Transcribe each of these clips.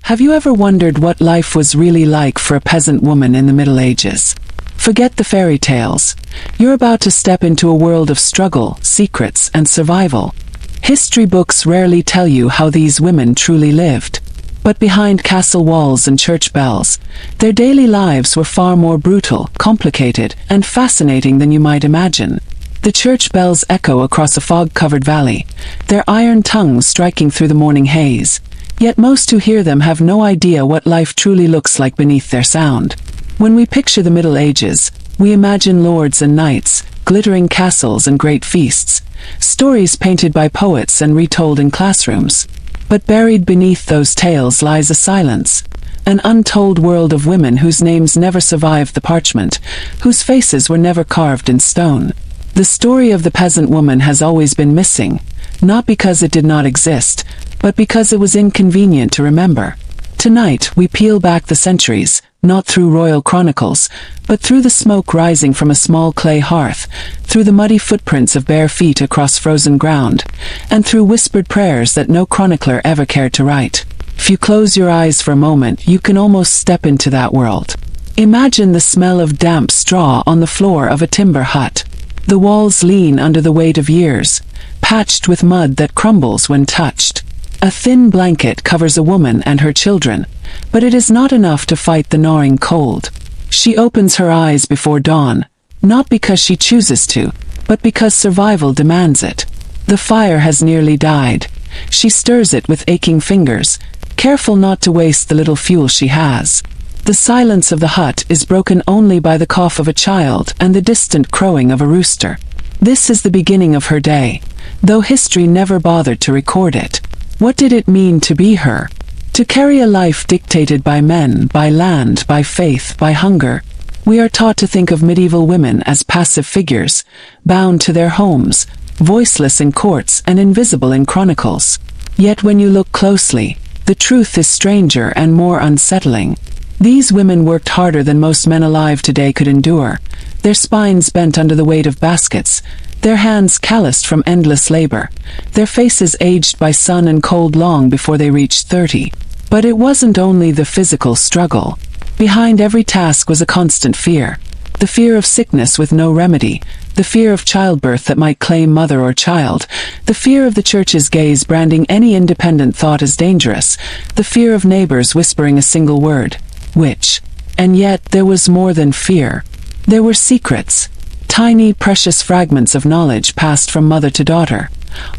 Have you ever wondered what life was really like for a peasant woman in the Middle Ages? Forget the fairy tales. You're about to step into a world of struggle, secrets, and survival. History books rarely tell you how these women truly lived. But behind castle walls and church bells, their daily lives were far more brutal, complicated, and fascinating than you might imagine. The church bells echo across a fog-covered valley, their iron tongues striking through the morning haze. Yet most who hear them have no idea what life truly looks like beneath their sound. When we picture the Middle Ages, we imagine lords and knights, glittering castles and great feasts, stories painted by poets and retold in classrooms. But buried beneath those tales lies a silence, an untold world of women whose names never survived the parchment, whose faces were never carved in stone. The story of the peasant woman has always been missing, not because it did not exist, but because it was inconvenient to remember. Tonight, we peel back the centuries, not through royal chronicles, but through the smoke rising from a small clay hearth, through the muddy footprints of bare feet across frozen ground, and through whispered prayers that no chronicler ever cared to write. If you close your eyes for a moment, you can almost step into that world. Imagine the smell of damp straw on the floor of a timber hut. The walls lean under the weight of years, patched with mud that crumbles when touched. A thin blanket covers a woman and her children, but it is not enough to fight the gnawing cold. She opens her eyes before dawn, not because she chooses to, but because survival demands it. The fire has nearly died. She stirs it with aching fingers, careful not to waste the little fuel she has. The silence of the hut is broken only by the cough of a child and the distant crowing of a rooster. This is the beginning of her day, though history never bothered to record it. What did it mean to be her? To carry a life dictated by men, by land, by faith, by hunger? We are taught to think of medieval women as passive figures, bound to their homes, voiceless in courts and invisible in chronicles. Yet when you look closely, the truth is stranger and more unsettling. These women worked harder than most men alive today could endure, their spines bent under the weight of baskets, their hands calloused from endless labor, their faces aged by sun and cold long before they reached 30. But it wasn't only the physical struggle. Behind every task was a constant fear. The fear of sickness with no remedy, the fear of childbirth that might claim mother or child, the fear of the church's gaze branding any independent thought as dangerous, the fear of neighbors whispering a single word, witch. And yet there was more than fear. There were secrets. Tiny, precious fragments of knowledge passed from mother to daughter,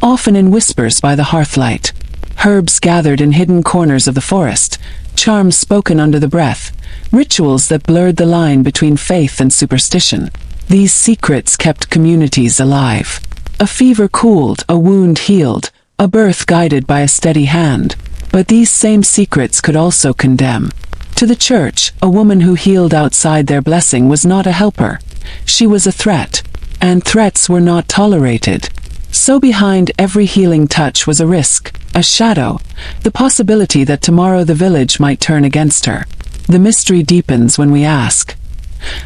often in whispers by the hearthlight. Herbs gathered in hidden corners of the forest, charms spoken under the breath, rituals that blurred the line between faith and superstition. These secrets kept communities alive. A fever cooled, a wound healed, a birth guided by a steady hand. But these same secrets could also condemn. To the church, a woman who healed outside their blessing was not a helper. She was a threat, and threats were not tolerated. So behind every healing touch was a risk, a shadow, the possibility that tomorrow the village might turn against her. The mystery deepens when we ask,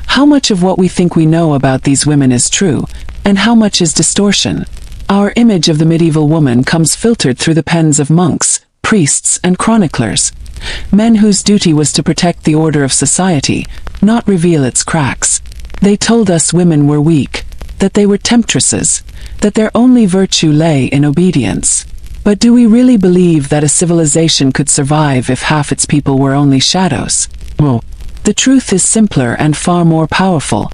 how much of what we think we know about these women is true, and how much is distortion? Our image of the medieval woman comes filtered through the pens of monks, priests, and chroniclers, men whose duty was to protect the order of society, not reveal its cracks. They told us women were weak, that they were temptresses, that their only virtue lay in obedience. But do we really believe that a civilization could survive if half its people were only shadows? Well, the truth is simpler and far more powerful.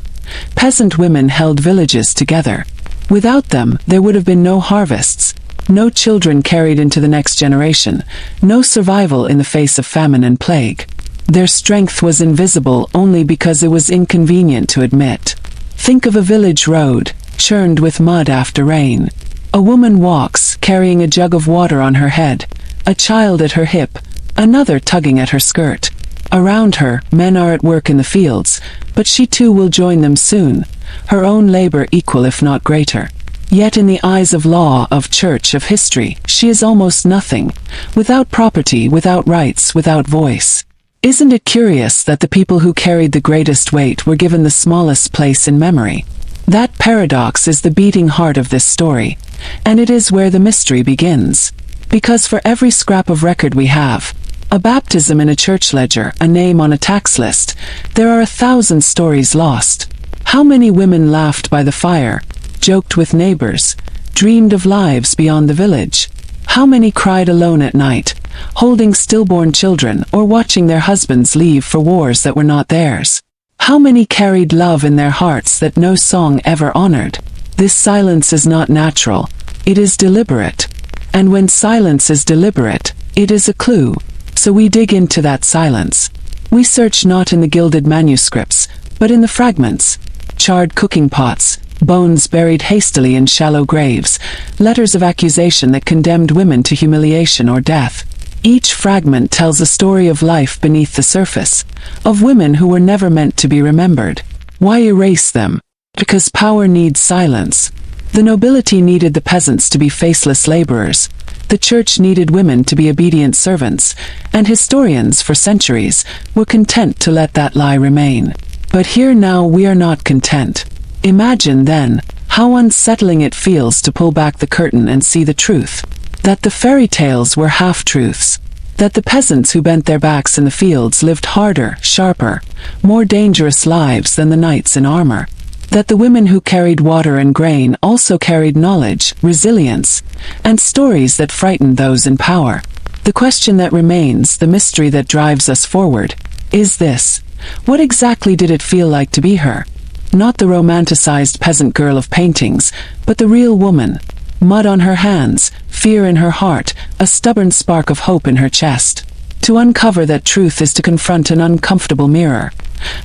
Peasant women held villages together. Without them, there would have been no harvests, no children carried into the next generation, no survival in the face of famine and plague. Their strength was invisible only because it was inconvenient to admit. Think of a village road, churned with mud after rain. A woman walks, carrying a jug of water on her head, a child at her hip, another tugging at her skirt. Around her, men are at work in the fields, but she too will join them soon, her own labor equal if not greater. Yet in the eyes of law, of church, of history, she is almost nothing, without property, without rights, without voice. Isn't it curious that the people who carried the greatest weight were given the smallest place in memory? That paradox is the beating heart of this story, and it is where the mystery begins. Because for every scrap of record we have, A baptism in a church ledger, a name on a tax list. There are 1,000 stories lost. How many women laughed by the fire, joked with neighbors, dreamed of lives beyond the village? How many cried alone at night, holding stillborn children or watching their husbands leave for wars that were not theirs? How many carried love in their hearts that no song ever honored? This silence is not natural, it is deliberate. And when silence is deliberate, it is a clue. So we dig into that silence. We search not in the gilded manuscripts, but in the fragments. Charred cooking pots, bones buried hastily in shallow graves, letters of accusation that condemned women to humiliation or death. Each fragment tells a story of life beneath the surface, of women who were never meant to be remembered. Why erase them? Because power needs silence. The nobility needed the peasants to be faceless laborers. The church needed women to be obedient servants, and historians for centuries were content to let that lie remain. But here now we are not content. Imagine, then, how unsettling it feels to pull back the curtain and see the truth. That the fairy tales were half-truths. That the peasants who bent their backs in the fields lived harder, sharper, more dangerous lives than the knights in armor. That the women who carried water and grain also carried knowledge, resilience, and stories that frightened those in power. The question that remains, the mystery that drives us forward, is this: what exactly did it feel like to be her? Not the romanticized peasant girl of paintings, but the real woman. Mud on her hands, fear in her heart, a stubborn spark of hope in her chest. To uncover that truth is to confront an uncomfortable mirror.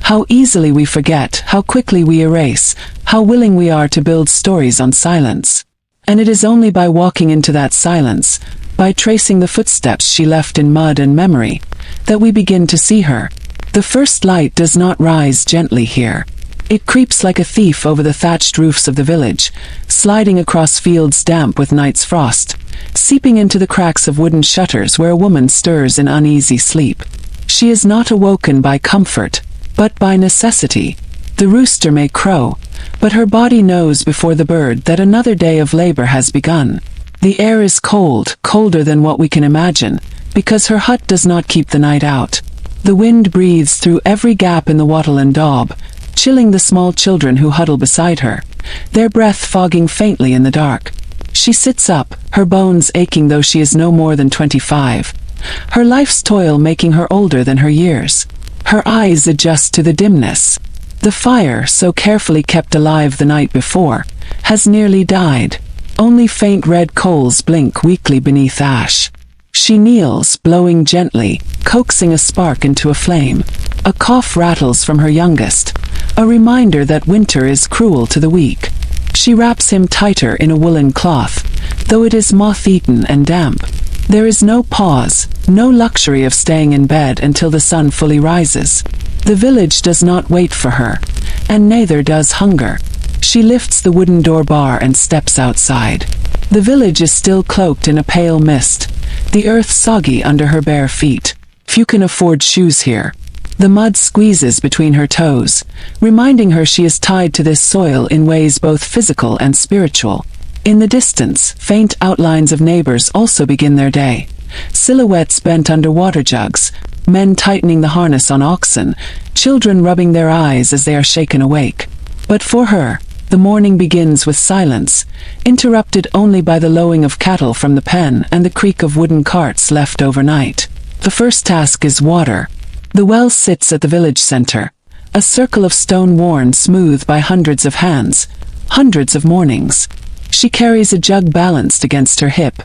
How easily we forget, how quickly we erase, how willing we are to build stories on silence. And it is only by walking into that silence, by tracing the footsteps she left in mud and memory, that we begin to see her. The first light does not rise gently here. It creeps like a thief over the thatched roofs of the village, sliding across fields damp with night's frost, seeping into the cracks of wooden shutters where a woman stirs in uneasy sleep. She is not awoken by comfort, but by necessity. The rooster may crow, but her body knows before the bird that another day of labor has begun. The air is cold, colder than what we can imagine, because her hut does not keep the night out. The wind breathes through every gap in the wattle and daub, chilling the small children who huddle beside her, their breath fogging faintly in the dark. She sits up, her bones aching though she is no more than 25. Her life's toil making her older than her years. Her eyes adjust to the dimness. The fire, so carefully kept alive the night before, has nearly died. Only faint red coals blink weakly beneath ash. She kneels, blowing gently, coaxing a spark into a flame. A cough rattles from her youngest, a reminder that winter is cruel to the weak. She wraps him tighter in a woolen cloth, though it is moth-eaten and damp. There is no pause, no luxury of staying in bed until the sun fully rises. The village does not wait for her, and neither does hunger. She lifts the wooden door bar and steps outside. The village is still cloaked in a pale mist, the earth soggy under her bare feet. Few can afford shoes here. The mud squeezes between her toes, reminding her she is tied to this soil in ways both physical and spiritual. In the distance, faint outlines of neighbors also begin their day. Silhouettes bent under water jugs, men tightening the harness on oxen, children rubbing their eyes as they are shaken awake. But for her, the morning begins with silence, interrupted only by the lowing of cattle from the pen and the creak of wooden carts left overnight. The first task is water. The well sits at the village center, a circle of stone worn smooth by hundreds of hands, hundreds of mornings. She carries a jug balanced against her hip,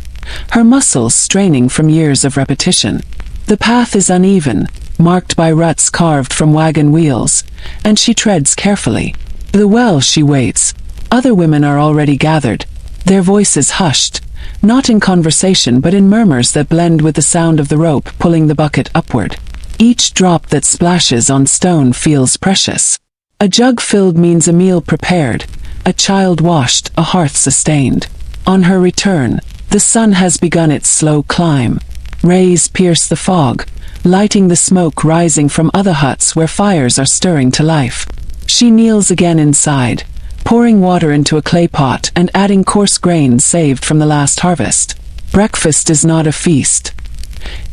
her muscles straining from years of repetition. The path is uneven, marked by ruts carved from wagon wheels, and she treads carefully. The well she waits. Other women are already gathered, their voices hushed, not in conversation but in murmurs that blend with the sound of the rope pulling the bucket upward. Each drop that splashes on stone feels precious. A jug filled means a meal prepared, a child washed, a hearth sustained. On her return, the sun has begun its slow climb. Rays pierce the fog, lighting the smoke rising from other huts where fires are stirring to life. She kneels again inside, pouring water into a clay pot and adding coarse grain saved from the last harvest. Breakfast is not a feast.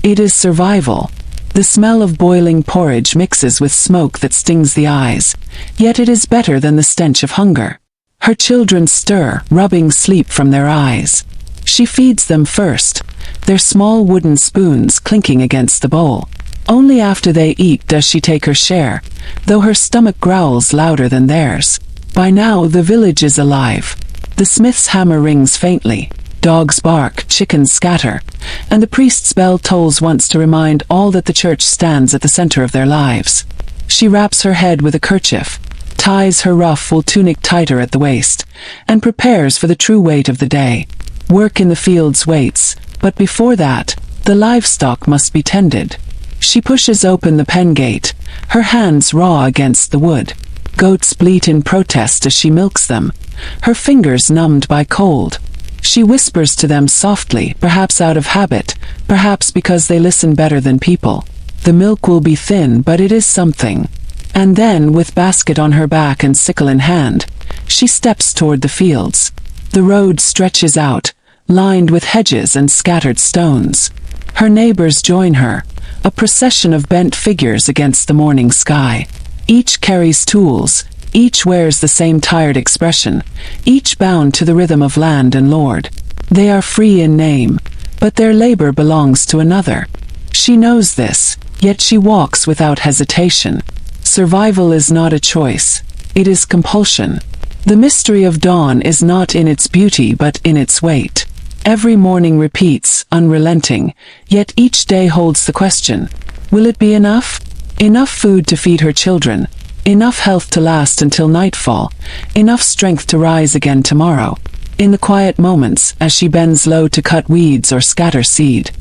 It is survival. The smell of boiling porridge mixes with smoke that stings the eyes, yet it is better than the stench of hunger. Her children stir, rubbing sleep from their eyes. She feeds them first, their small wooden spoons clinking against the bowl. Only after they eat does she take her share, though her stomach growls louder than theirs. By now the village is alive. The smith's hammer rings faintly, dogs bark, chickens scatter, and the priest's bell tolls once to remind all that the church stands at the center of their lives. She wraps her head with a kerchief, ties her rough wool tunic tighter at the waist, and prepares for the true weight of the day. Work in the fields waits, but before that, the livestock must be tended. She pushes open the pen gate, her hands raw against the wood. Goats bleat in protest as she milks them, her fingers numbed by cold. She whispers to them softly, perhaps out of habit, perhaps because they listen better than people. The milk will be thin, but it is something. And then, with basket on her back and sickle in hand, she steps toward the fields. The road stretches out, lined with hedges and scattered stones. Her neighbors join her, a procession of bent figures against the morning sky. Each carries tools, each wears the same tired expression, each bound to the rhythm of land and lord. They are free in name, but their labor belongs to another. She knows this, yet she walks without hesitation. Survival is not a choice, it is compulsion. The mystery of dawn is not in its beauty but in its weight. Every morning repeats, unrelenting, yet each day holds the question, will it be enough? Enough food to feed her children, enough health to last until nightfall, enough strength to rise again tomorrow. In the quiet moments, as she bends low to cut weeds or scatter seed,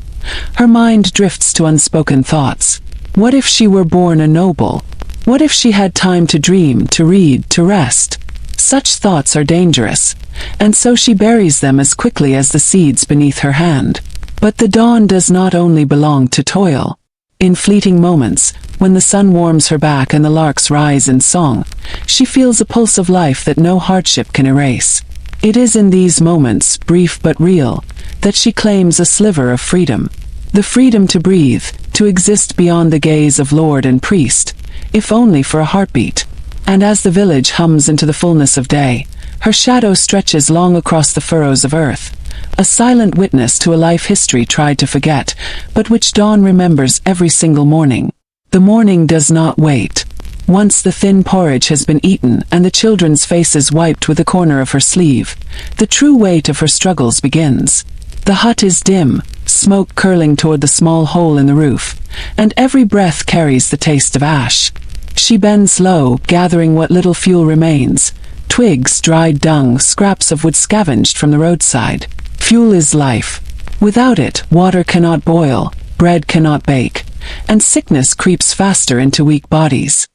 her mind drifts to unspoken thoughts. What if she were born a noble? What if she had time to dream, to read, to rest? Such thoughts are dangerous, and so she buries them as quickly as the seeds beneath her hand. But the dawn does not only belong to toil. In fleeting moments, when the sun warms her back and the larks rise in song, she feels a pulse of life that no hardship can erase. It is in these moments, brief but real, that she claims a sliver of freedom. The freedom to breathe, to exist beyond the gaze of lord and priest, if only for a heartbeat. And as the village hums into the fullness of day, her shadow stretches long across the furrows of earth, a silent witness to a life history tried to forget, but which dawn remembers every single morning. The morning does not wait. Once the thin porridge has been eaten and the children's faces wiped with the corner of her sleeve, the true weight of her struggles begins. The hut is dim, smoke curling toward the small hole in the roof, and every breath carries the taste of ash. She bends low, gathering what little fuel remains, twigs, dried dung, scraps of wood scavenged from the roadside. Fuel is life. Without it, water cannot boil, bread cannot bake, and sickness creeps faster into weak bodies.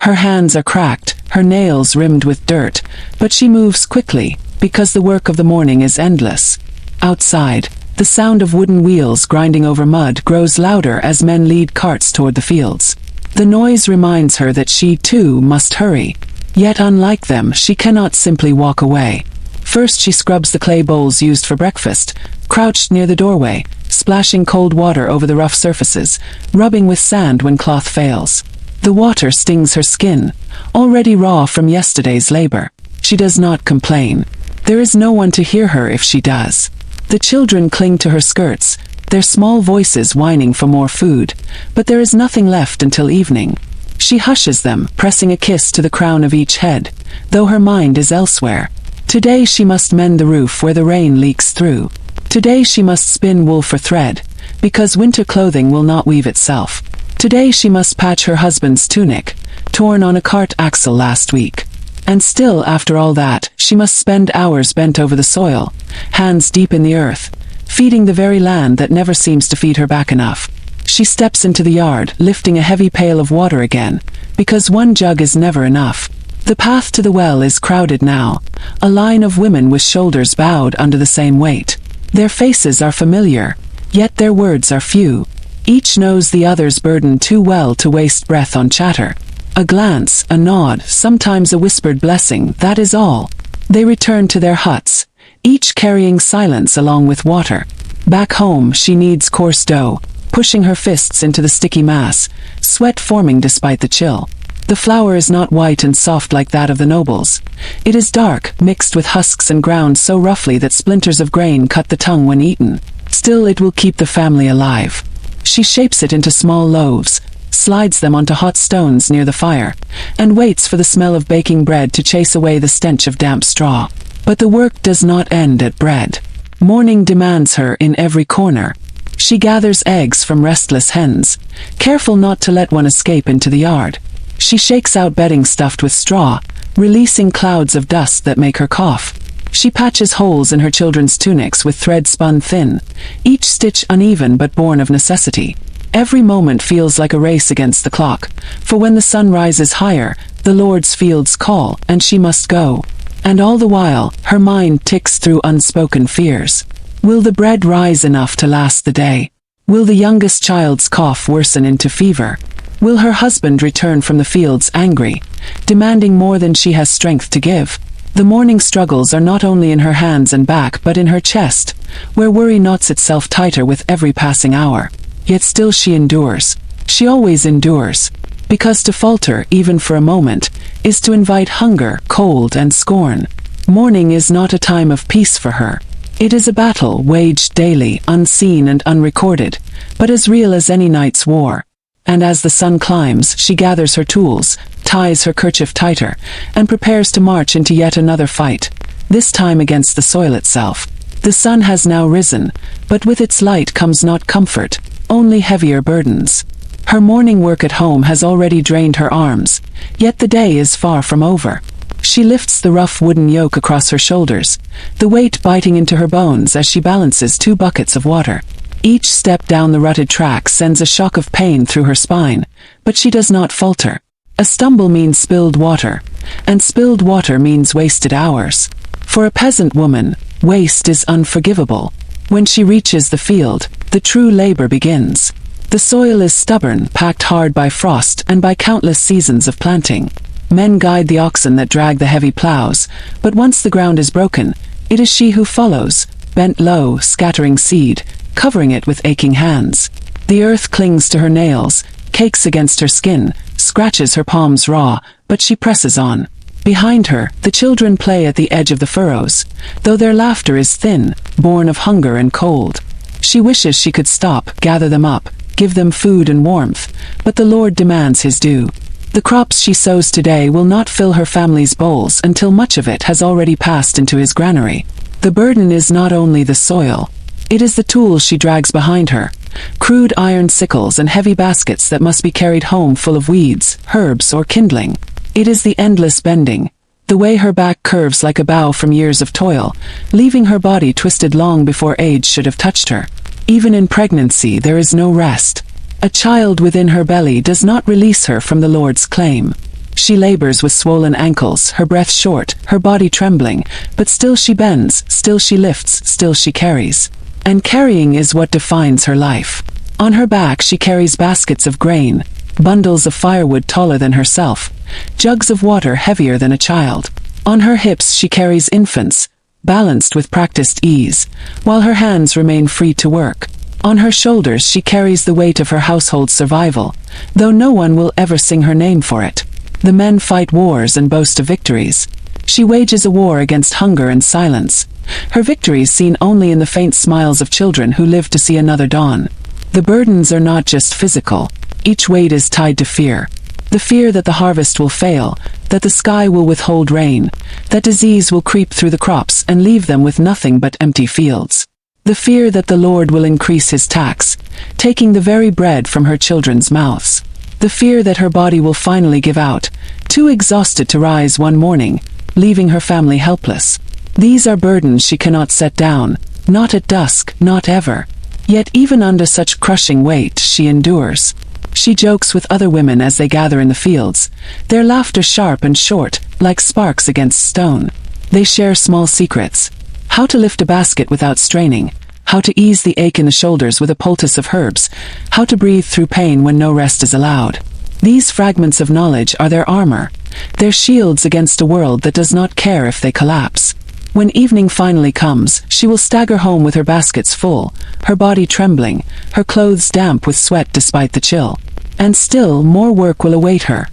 Her hands are cracked, her nails rimmed with dirt, but she moves quickly, because the work of the morning is endless. Outside, the sound of wooden wheels grinding over mud grows louder as men lead carts toward the fields. The noise reminds her that she, too, must hurry. Yet unlike them, she cannot simply walk away. First she scrubs the clay bowls used for breakfast, crouched near the doorway, splashing cold water over the rough surfaces, rubbing with sand when cloth fails. The water stings her skin, already raw from yesterday's labor. She does not complain. There is no one to hear her if she does. The children cling to her skirts, their small voices whining for more food, but there is nothing left until evening. She hushes them, pressing a kiss to the crown of each head, though her mind is elsewhere. Today she must mend the roof where the rain leaks through. Today she must spin wool for thread, because winter clothing will not weave itself. Today she must patch her husband's tunic, torn on a cart axle last week. And still, after all that, she must spend hours bent over the soil, hands deep in the earth, feeding the very land that never seems to feed her back enough. She steps into the yard, lifting a heavy pail of water again, because one jug is never enough. The path to the well is crowded now, a line of women with shoulders bowed under the same weight. Their faces are familiar, yet their words are few. Each knows the other's burden too well to waste breath on chatter. A glance, a nod, sometimes a whispered blessing, that is all. They return to their huts, each carrying silence along with water. Back home, she kneads coarse dough, pushing her fists into the sticky mass, sweat forming despite the chill. The flour is not white and soft like that of the nobles. It is dark, mixed with husks and ground so roughly that splinters of grain cut the tongue when eaten. Still, it will keep the family alive. She shapes it into small loaves, slides them onto hot stones near the fire, and waits for the smell of baking bread to chase away the stench of damp straw. But the work does not end at bread. Morning demands her in every corner. She gathers eggs from restless hens, careful not to let one escape into the yard. She shakes out bedding stuffed with straw, releasing clouds of dust that make her cough. She patches holes in her children's tunics with thread spun thin, each stitch uneven but born of necessity. Every moment feels like a race against the clock, for when the sun rises higher, the Lord's fields call, and she must go. And all the while, her mind ticks through unspoken fears. Will the bread rise enough to last the day? Will the youngest child's cough worsen into fever? Will her husband return from the fields angry, demanding more than she has strength to give? The morning struggles are not only in her hands and back but in her chest, where worry knots itself tighter with every passing hour. Yet still she endures. She always endures. Because to falter, even for a moment, is to invite hunger, cold, and scorn. Morning is not a time of peace for her. It is a battle waged daily, unseen and unrecorded, but as real as any night's war. And as the sun climbs, she gathers her tools, ties her kerchief tighter, and prepares to march into yet another fight, this time against the soil itself. The sun has now risen, but with its light comes not comfort, only heavier burdens. Her morning work at home has already drained her arms, yet the day is far from over. She lifts the rough wooden yoke across her shoulders, the weight biting into her bones as she balances 2 buckets of water. Each step down the rutted track sends a shock of pain through her spine, but she does not falter. A stumble means spilled water, and spilled water means wasted hours. For a peasant woman, waste is unforgivable. When she reaches the field, the true labor begins. The soil is stubborn, packed hard by frost and by countless seasons of planting. Men guide the oxen that drag the heavy plows, but once the ground is broken, it is she who follows, bent low, scattering seed, covering it with aching hands. The earth clings to her nails, cakes against her skin, scratches her palms raw, but she presses on. Behind her, the children play at the edge of the furrows, though their laughter is thin, born of hunger and cold. She wishes she could stop, gather them up, give them food and warmth, but the Lord demands his due. The crops she sows today will not fill her family's bowls until much of it has already passed into his granary. The burden is not only the soil. It is the tools she drags behind her, crude iron sickles and heavy baskets that must be carried home full of weeds, herbs, or kindling. It is the endless bending, the way her back curves like a bow from years of toil, leaving her body twisted long before age should have touched her. Even in pregnancy there is no rest. A child within her belly does not release her from the Lord's claim. She labors with swollen ankles, her breath short, her body trembling, but still she bends, still she lifts, still she carries. And carrying is what defines her life. On her back she carries baskets of grain, bundles of firewood taller than herself, jugs of water heavier than a child. On her hips she carries infants, balanced with practiced ease, while her hands remain free to work. On her shoulders she carries the weight of her household's survival, though no one will ever sing her name for it. The men fight wars and boast of victories. She wages a war against hunger and silence, her victories seen only in the faint smiles of children who live to see another dawn. The burdens are not just physical. Each weight is tied to fear. The fear that the harvest will fail, that the sky will withhold rain, that disease will creep through the crops and leave them with nothing but empty fields. The fear that the Lord will increase his tax, taking the very bread from her children's mouths. The fear that her body will finally give out, too exhausted to rise one morning, leaving her family helpless. These are burdens she cannot set down, not at dusk, not ever. Yet even under such crushing weight she endures. She jokes with other women as they gather in the fields, their laughter sharp and short, like sparks against stone. They share small secrets. How to lift a basket without straining, how to ease the ache in the shoulders with a poultice of herbs, how to breathe through pain when no rest is allowed. These fragments of knowledge are their armor, their shields against a world that does not care if they collapse. When evening finally comes, she will stagger home with her baskets full, her body trembling, her clothes damp with sweat despite the chill. And still more work will await her.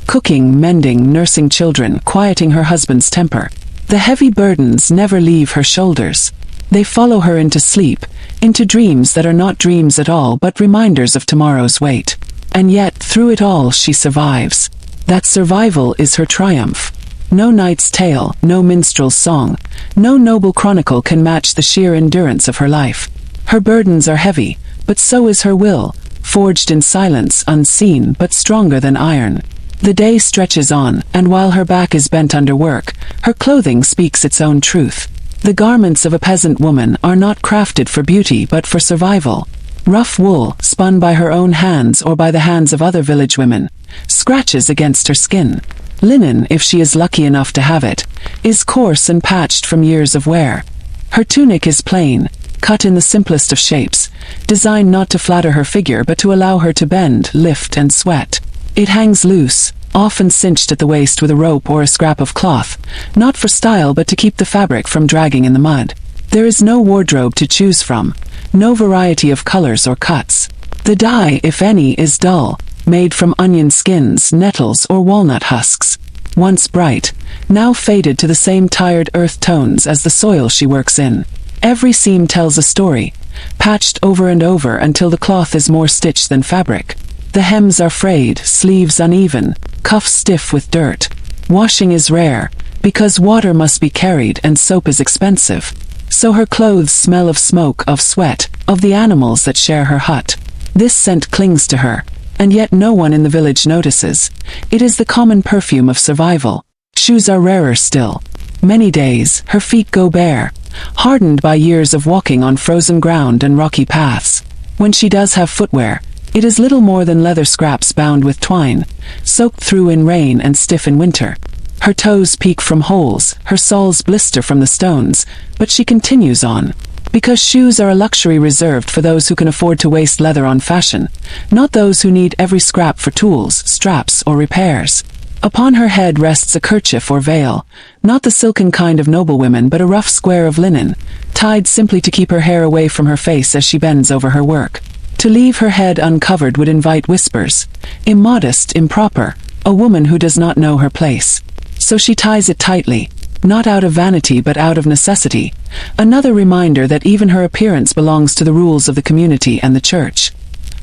Cooking, mending, nursing children, quieting her husband's temper. The heavy burdens never leave her shoulders. They follow her into sleep, into dreams that are not dreams at all but reminders of tomorrow's weight. And yet, through it all she survives. That survival is her triumph. No knight's tale, no minstrel's song, no noble chronicle can match the sheer endurance of her life. Her burdens are heavy, but so is her will, forged in silence, unseen but stronger than iron. The day stretches on, and while her back is bent under work, her clothing speaks its own truth. The garments of a peasant woman are not crafted for beauty but for survival. Rough wool, spun by her own hands or by the hands of other village women, scratches against her skin. Linen, if she is lucky enough to have it, is coarse and patched from years of wear. Her tunic is plain, cut in the simplest of shapes, designed not to flatter her figure but to allow her to bend, lift, and sweat. It hangs loose, often cinched at the waist with a rope or a scrap of cloth, not for style but to keep the fabric from dragging in the mud. There is no wardrobe to choose from, no variety of colors or cuts. The dye, if any, is dull, made from onion skins, nettles, or walnut husks. Once bright, now faded to the same tired earth tones as the soil she works in. Every seam tells a story, patched over and over until the cloth is more stitched than fabric. The hems are frayed, sleeves uneven, cuffs stiff with dirt. Washing is rare, because water must be carried and soap is expensive. So her clothes smell of smoke, of sweat, of the animals that share her hut. This scent clings to her, and yet no one in the village notices. It is the common perfume of survival. Shoes are rarer still. Many days, her feet go bare, hardened by years of walking on frozen ground and rocky paths. When she does have footwear, it is little more than leather scraps bound with twine, soaked through in rain and stiff in winter. Her toes peek from holes, her soles blister from the stones, but she continues on. Because shoes are a luxury reserved for those who can afford to waste leather on fashion, not those who need every scrap for tools, straps, or repairs. Upon her head rests a kerchief or veil, not the silken kind of noblewomen but a rough square of linen, tied simply to keep her hair away from her face as she bends over her work. To leave her head uncovered would invite whispers. Immodest, improper, a woman who does not know her place. So she ties it tightly, not out of vanity but out of necessity, another reminder that even her appearance belongs to the rules of the community and the church.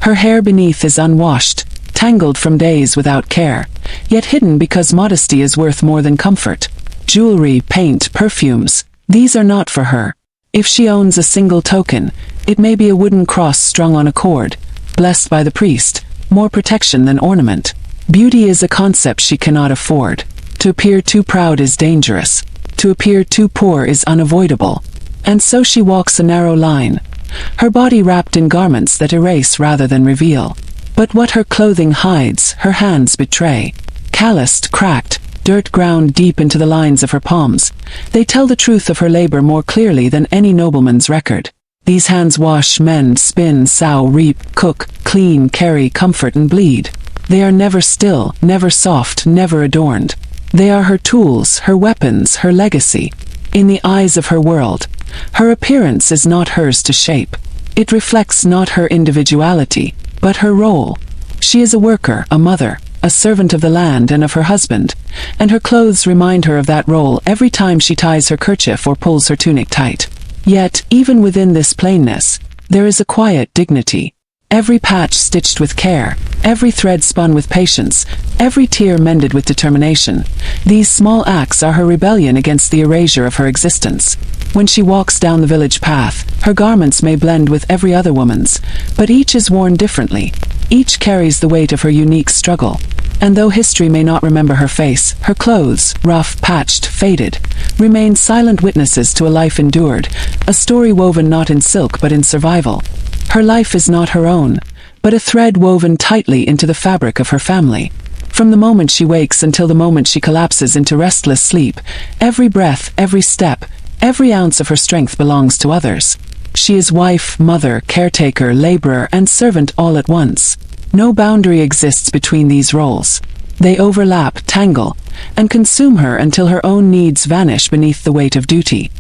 Her hair beneath is unwashed, tangled from days without care, yet hidden because modesty is worth more than comfort. Jewelry, paint, perfumes, these are not for her. If she owns a single token, it may be a wooden cross strung on a cord, blessed by the priest, more protection than ornament. Beauty is a concept she cannot afford. To appear too proud is dangerous. To appear too poor is unavoidable. And so she walks a narrow line, her body wrapped in garments that erase rather than reveal. But what her clothing hides, her hands betray. Calloused, cracked, dirt ground deep into the lines of her palms, they tell the truth of her labor more clearly than any nobleman's record. These hands wash, mend, spin, sow, reap, cook, clean, carry, comfort, and bleed. They are never still, never soft, never adorned. They are her tools, her weapons, her legacy. In the eyes of her world, her appearance is not hers to shape. It reflects not her individuality, but her role. She is a worker, a mother, a servant of the land and of her husband, and her clothes remind her of that role every time she ties her kerchief or pulls her tunic tight. Yet, even within this plainness, there is a quiet dignity. Every patch stitched with care, every thread spun with patience, every tear mended with determination. These small acts are her rebellion against the erasure of her existence. When she walks down the village path, her garments may blend with every other woman's, but each is worn differently. Each carries the weight of her unique struggle. And though history may not remember her face, her clothes, rough, patched, faded, remain silent witnesses to a life endured, a story woven not in silk but in survival. Her life is not her own, but a thread woven tightly into the fabric of her family. From the moment she wakes until the moment she collapses into restless sleep, every breath, every step, every ounce of her strength belongs to others. She is wife, mother, caretaker, laborer, and servant all at once. No boundary exists between these roles. They overlap, tangle, and consume her until her own needs vanish beneath the weight of duty.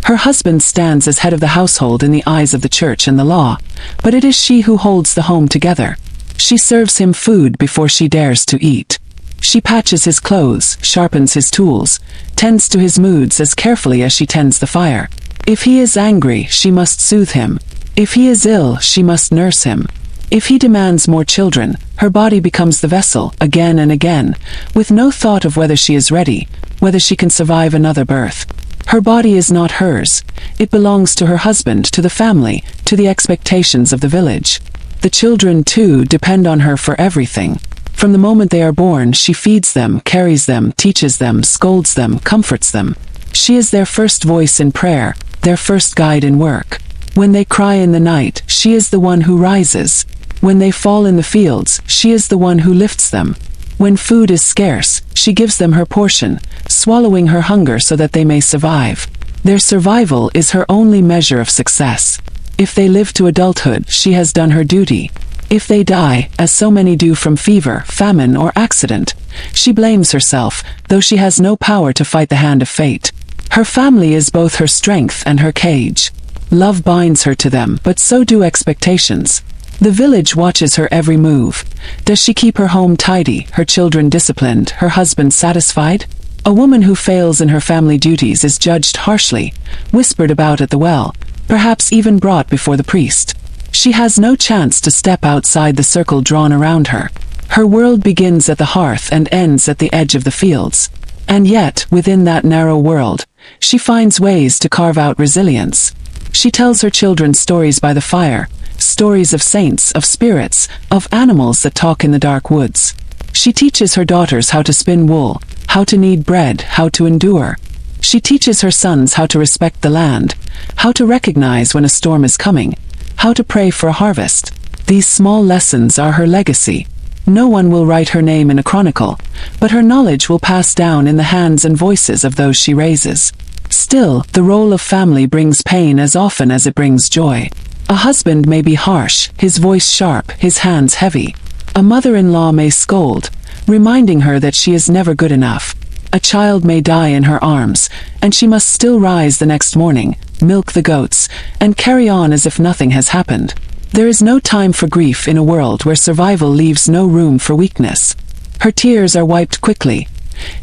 Her husband stands as head of the household in the eyes of the church and the law, but it is she who holds the home together. She serves him food before she dares to eat. She patches his clothes, sharpens his tools, tends to his moods as carefully as she tends the fire. If he is angry, she must soothe him. If he is ill, she must nurse him. If he demands more children, her body becomes the vessel, again and again, with no thought of whether she is ready, whether she can survive another birth. Her body is not hers. It belongs to her husband, to the family, to the expectations of the village. The children, too, depend on her for everything. From the moment they are born, she feeds them, carries them, teaches them, scolds them, comforts them. She is their first voice in prayer, their first guide in work. When they cry in the night, she is the one who rises. When they fall in the fields, she is the one who lifts them. When food is scarce, she gives them her portion, swallowing her hunger so that they may survive. Their survival is her only measure of success. If they live to adulthood, she has done her duty. If they die, as so many do from fever, famine, or accident, she blames herself, though she has no power to fight the hand of fate. Her family is both her strength and her cage. Love binds her to them, but so do expectations. The village watches her every move. Does she keep her home tidy, her children disciplined, her husband satisfied? A woman who fails in her family duties is judged harshly, whispered about at the well, perhaps even brought before the priest. She has no chance to step outside the circle drawn around her. Her world begins at the hearth and ends at the edge of the fields. And yet, within that narrow world, she finds ways to carve out resilience. She tells her children stories by the fire, stories of saints, of spirits, of animals that talk in the dark woods. She teaches her daughters how to spin wool, how to knead bread, how to endure. She teaches her sons how to respect the land, how to recognize when a storm is coming, how to pray for a harvest. These small lessons are her legacy. No one will write her name in a chronicle, but her knowledge will pass down in the hands and voices of those she raises. Still, the role of family brings pain as often as it brings joy. A husband may be harsh, his voice sharp, his hands heavy. A mother-in-law may scold, reminding her that she is never good enough. A child may die in her arms, and she must still rise the next morning, milk the goats, and carry on as if nothing has happened. There is no time for grief in a world where survival leaves no room for weakness. Her tears are wiped quickly,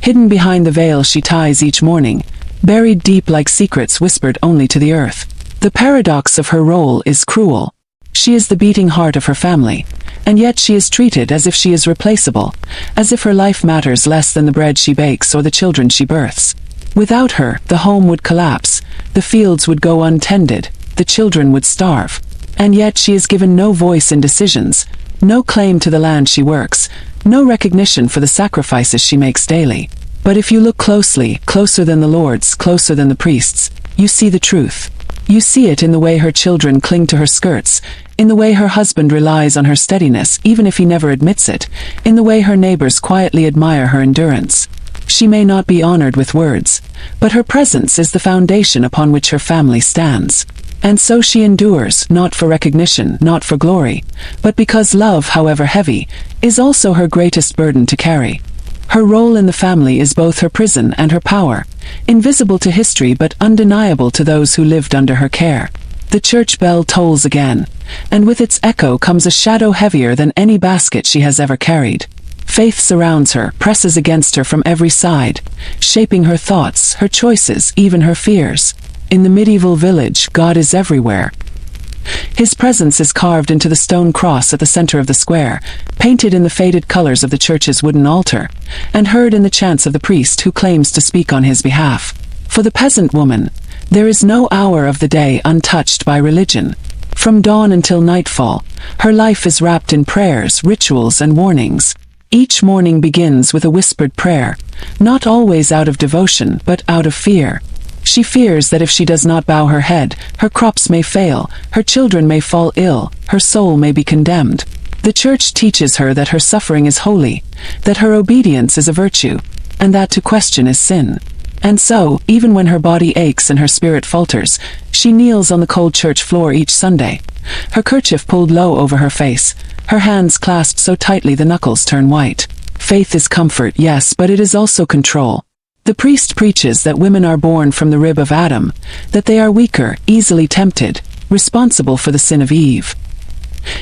hidden behind the veil she ties each morning, buried deep like secrets whispered only to the earth. The paradox of her role is cruel. She is the beating heart of her family, and yet she is treated as if she is replaceable, as if her life matters less than the bread she bakes or the children she births. Without her, the home would collapse, the fields would go untended, the children would starve. And yet she is given no voice in decisions, no claim to the land she works, no recognition for the sacrifices she makes daily. But if you look closely, closer than the lords, closer than the priests, you see the truth. You see it in the way her children cling to her skirts, in the way her husband relies on her steadiness even if he never admits it, in the way her neighbors quietly admire her endurance. She may not be honored with words, but her presence is the foundation upon which her family stands. And so she endures, not for recognition, not for glory, but because love, however heavy, is also her greatest burden to carry. Her role in the family is both her prison and her power, invisible to history but undeniable to those who lived under her care. The church bell tolls again, and with its echo comes a shadow heavier than any basket she has ever carried. Faith surrounds her, presses against her from every side, shaping her thoughts, her choices, even her fears. In the medieval village, God is everywhere. His presence is carved into the stone cross at the center of the square, painted in the faded colors of the church's wooden altar, and heard in the chants of the priest who claims to speak on his behalf. For the peasant woman, there is no hour of the day untouched by religion. From dawn until nightfall, her life is wrapped in prayers, rituals, and warnings. Each morning begins with a whispered prayer, not always out of devotion, but out of fear. She fears that if she does not bow her head, her crops may fail, her children may fall ill, her soul may be condemned. The church teaches her that her suffering is holy, that her obedience is a virtue, and that to question is sin. And so, even when her body aches and her spirit falters, she kneels on the cold church floor each Sunday, her kerchief pulled low over her face, her hands clasped so tightly the knuckles turn white. Faith is comfort, yes, but it is also control. The priest preaches that women are born from the rib of Adam, that they are weaker, easily tempted, responsible for the sin of Eve.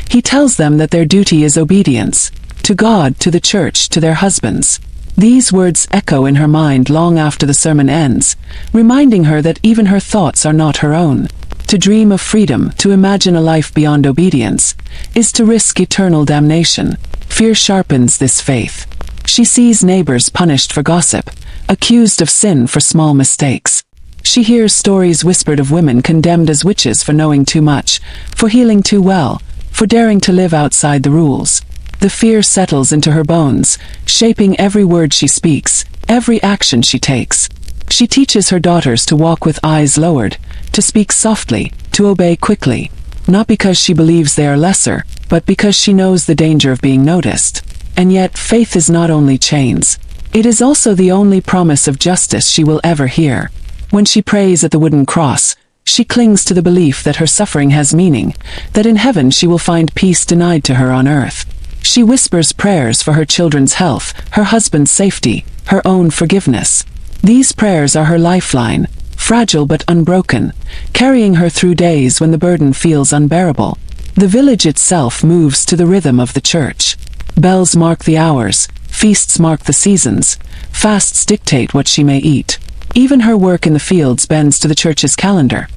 He tells them that their duty is obedience, to God, to the church, to their husbands. These words echo in her mind long after the sermon ends, reminding her that even her thoughts are not her own. To dream of freedom, to imagine a life beyond obedience, is to risk eternal damnation. Fear sharpens this faith. She sees neighbors punished for gossip, accused of sin for small mistakes. She hears stories whispered of women condemned as witches for knowing too much, for healing too well, for daring to live outside the rules. The fear settles into her bones, shaping every word she speaks, every action she takes. She teaches her daughters to walk with eyes lowered, to speak softly, to obey quickly, not because she believes they are lesser, but because she knows the danger of being noticed. And yet, faith is not only chains. It is also the only promise of justice she will ever hear. When she prays at the wooden cross, she clings to the belief that her suffering has meaning, that in heaven she will find peace denied to her on earth. She whispers prayers for her children's health, her husband's safety, her own forgiveness. These prayers are her lifeline, fragile but unbroken, carrying her through days when the burden feels unbearable. The village itself moves to the rhythm of the church. Bells mark the hours, feasts mark the seasons, fasts dictate what she may eat. Even her work in the fields bends to the church's calendar.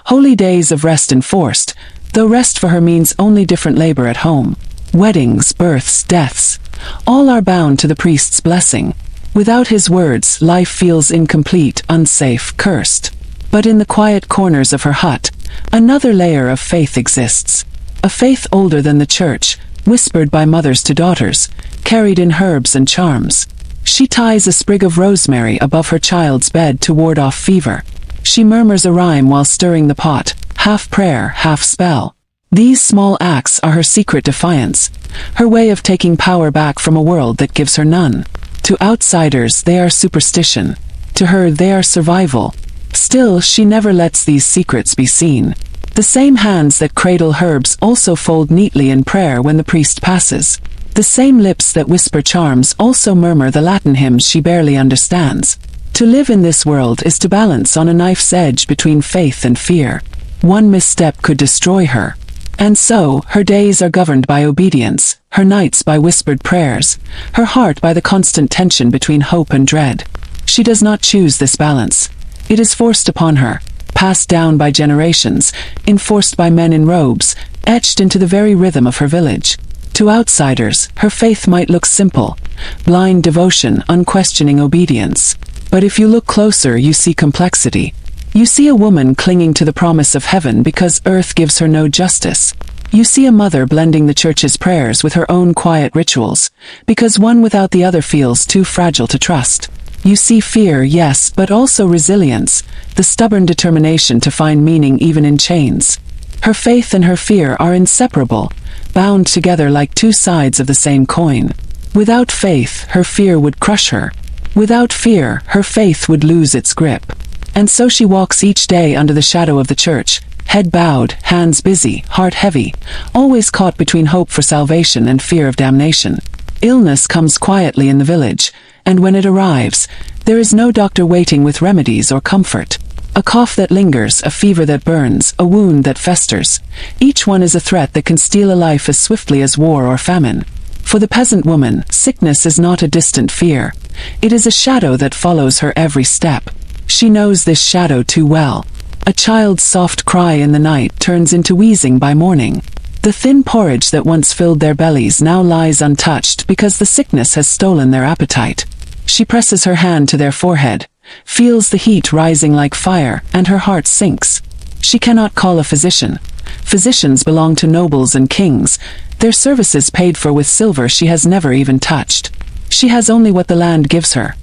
Holy days of rest enforced, though rest for her means only different labor at home. Weddings, births, deaths, all are bound to the priest's blessing. Without his words, life feels incomplete, unsafe, cursed. But in the quiet corners of her hut, another layer of faith exists. A faith older than the church, whispered by mothers to daughters, carried in herbs and charms. She ties a sprig of rosemary above her child's bed to ward off fever. She murmurs a rhyme while stirring the pot, half prayer, half spell. These small acts are her secret defiance, her way of taking power back from a world that gives her none. To outsiders, they are superstition. To her, they are survival. Still, she never lets these secrets be seen. The same hands that cradle herbs also fold neatly in prayer when the priest passes. The same lips that whisper charms also murmur the Latin hymns she barely understands. To live in this world is to balance on a knife's edge between faith and fear. One misstep could destroy her. And so, her days are governed by obedience, her nights by whispered prayers, her heart by the constant tension between hope and dread. She does not choose this balance. It is forced upon her, passed down by generations, enforced by men in robes, etched into the very rhythm of her village. To outsiders, her faith might look simple, blind devotion, unquestioning obedience. But if you look closer, you see complexity. You see a woman clinging to the promise of heaven because earth gives her no justice. You see a mother blending the church's prayers with her own quiet rituals, because one without the other feels too fragile to trust. You see fear, yes, but also resilience, the stubborn determination to find meaning even in chains. Her faith and her fear are inseparable, bound together like two sides of the same coin. Without faith, her fear would crush her. Without fear, her faith would lose its grip. And so she walks each day under the shadow of the church, head bowed, hands busy, heart heavy, always caught between hope for salvation and fear of damnation. Illness comes quietly in the village, and when it arrives, there is no doctor waiting with remedies or comfort. A cough that lingers, a fever that burns, a wound that festers. Each one is a threat that can steal a life as swiftly as war or famine. For the peasant woman, sickness is not a distant fear. It is a shadow that follows her every step. She knows this shadow too well. A child's soft cry in the night turns into wheezing by morning. The thin porridge that once filled their bellies now lies untouched because the sickness has stolen their appetite. She presses her hand to their forehead, feels the heat rising like fire, and her heart sinks. She cannot call a physician. Physicians belong to nobles and kings, their services paid for with silver she has never even touched. She has only what the land gives her.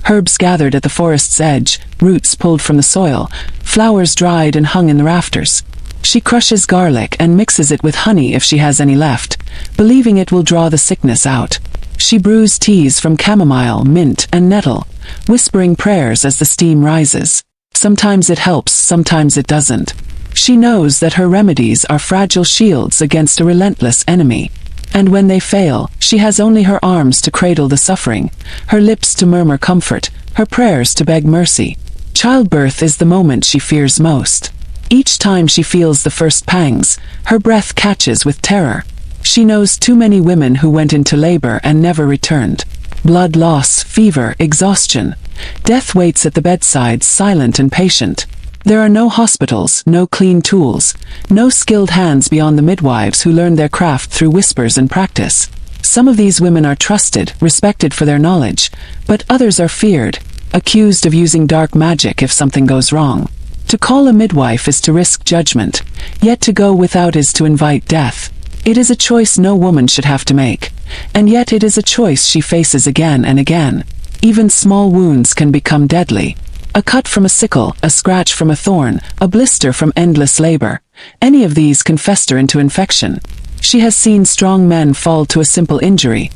Herbs gathered at the forest's edge, roots pulled from the soil, flowers dried and hung in the rafters. She crushes garlic and mixes it with honey if she has any left, believing it will draw the sickness out. She brews teas from chamomile, mint, and nettle, whispering prayers as the steam rises. Sometimes it helps, sometimes it doesn't. She knows that her remedies are fragile shields against a relentless enemy. And when they fail, she has only her arms to cradle the suffering, her lips to murmur comfort, her prayers to beg mercy. Childbirth is the moment she fears most. Each time she feels the first pangs, her breath catches with terror. She knows too many women who went into labor and never returned. Blood loss, fever, exhaustion. Death waits at the bedside, silent and patient. There are no hospitals, no clean tools, no skilled hands beyond the midwives who learn their craft through whispers and practice. Some of these women are trusted, respected for their knowledge, but others are feared, accused of using dark magic if something goes wrong. To call a midwife is to risk judgment, yet to go without is to invite death. It is a choice no woman should have to make, and yet it is a choice she faces again and again. Even small wounds can become deadly. A cut from a sickle, a scratch from a thorn, a blister from endless labor. Any of these can fester into infection. She has seen strong men fall to a simple injury,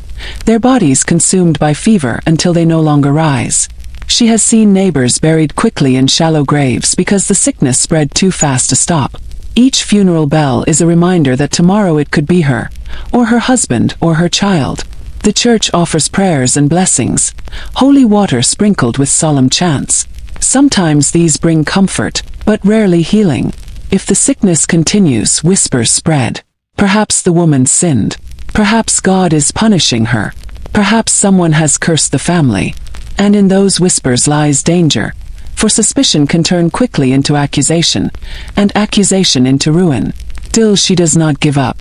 their bodies consumed by fever until they no longer rise. She has seen neighbors buried quickly in shallow graves because the sickness spread too fast to stop. Each funeral bell is a reminder that tomorrow it could be her, or her husband, or her child. The church offers prayers and blessings, holy water sprinkled with solemn chants. Sometimes these bring comfort, but rarely healing. If the sickness continues, whispers spread. Perhaps the woman sinned. Perhaps God is punishing her. Perhaps someone has cursed the family. And in those whispers lies danger. For suspicion can turn quickly into accusation, and accusation into ruin. Still she does not give up.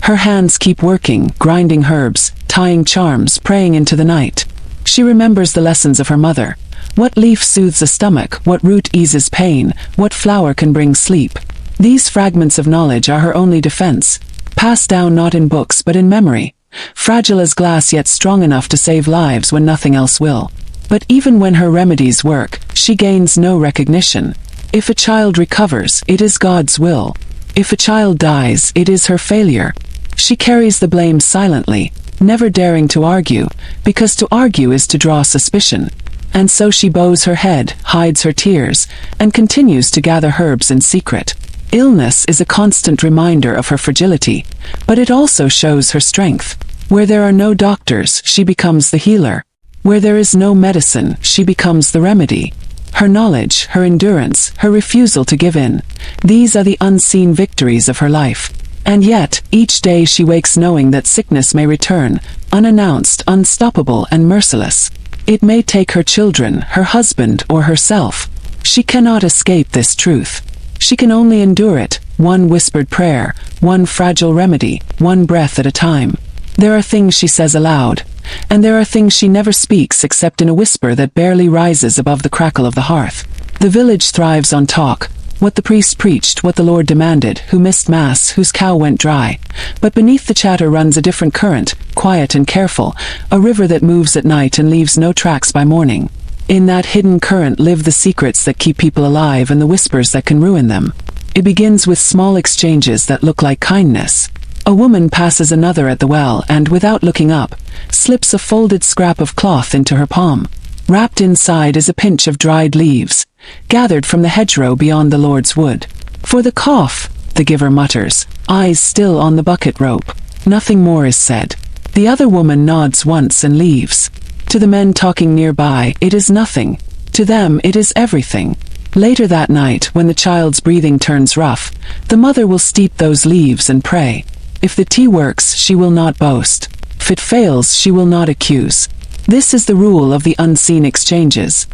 Her hands keep working, grinding herbs, tying charms, praying into the night. She remembers the lessons of her mother. What leaf soothes a stomach, what root eases pain, what flower can bring sleep. These fragments of knowledge are her only defense, passed down not in books but in memory, fragile as glass yet strong enough to save lives when nothing else will. But even when her remedies work, she gains no recognition. If a child recovers, it is God's will. If a child dies, it is her failure. She carries the blame silently, never daring to argue, because to argue is to draw suspicion. And so she bows her head, hides her tears, and continues to gather herbs in secret. Illness is a constant reminder of her fragility, but it also shows her strength. Where there are no doctors, she becomes the healer. Where there is no medicine, she becomes the remedy. Her knowledge, her endurance, her refusal to give in, these are the unseen victories of her life. And yet, each day she wakes knowing that sickness may return, unannounced, unstoppable, and merciless. It may take her children, her husband, or herself. She cannot escape this truth. She can only endure it, one whispered prayer, one fragile remedy, one breath at a time. There are things she says aloud, and there are things she never speaks except in a whisper that barely rises above the crackle of the hearth. The village thrives on talk, what the priest preached, what the Lord demanded, who missed mass, whose cow went dry. But beneath the chatter runs a different current, quiet and careful, a river that moves at night and leaves no tracks by morning. In that hidden current live the secrets that keep people alive and the whispers that can ruin them. It begins with small exchanges that look like kindness. A woman passes another at the well and, without looking up, slips a folded scrap of cloth into her palm. Wrapped inside is a pinch of dried leaves, gathered from the hedgerow beyond the Lord's wood. For the cough, the giver mutters, eyes still on the bucket rope. Nothing more is said. The other woman nods once and leaves. To the men talking nearby, it is nothing. To them, it is everything. Later that night, when the child's breathing turns rough, the mother will steep those leaves and pray. If the tea works, she will not boast. If it fails, she will not accuse. This is the rule of the unseen exchanges.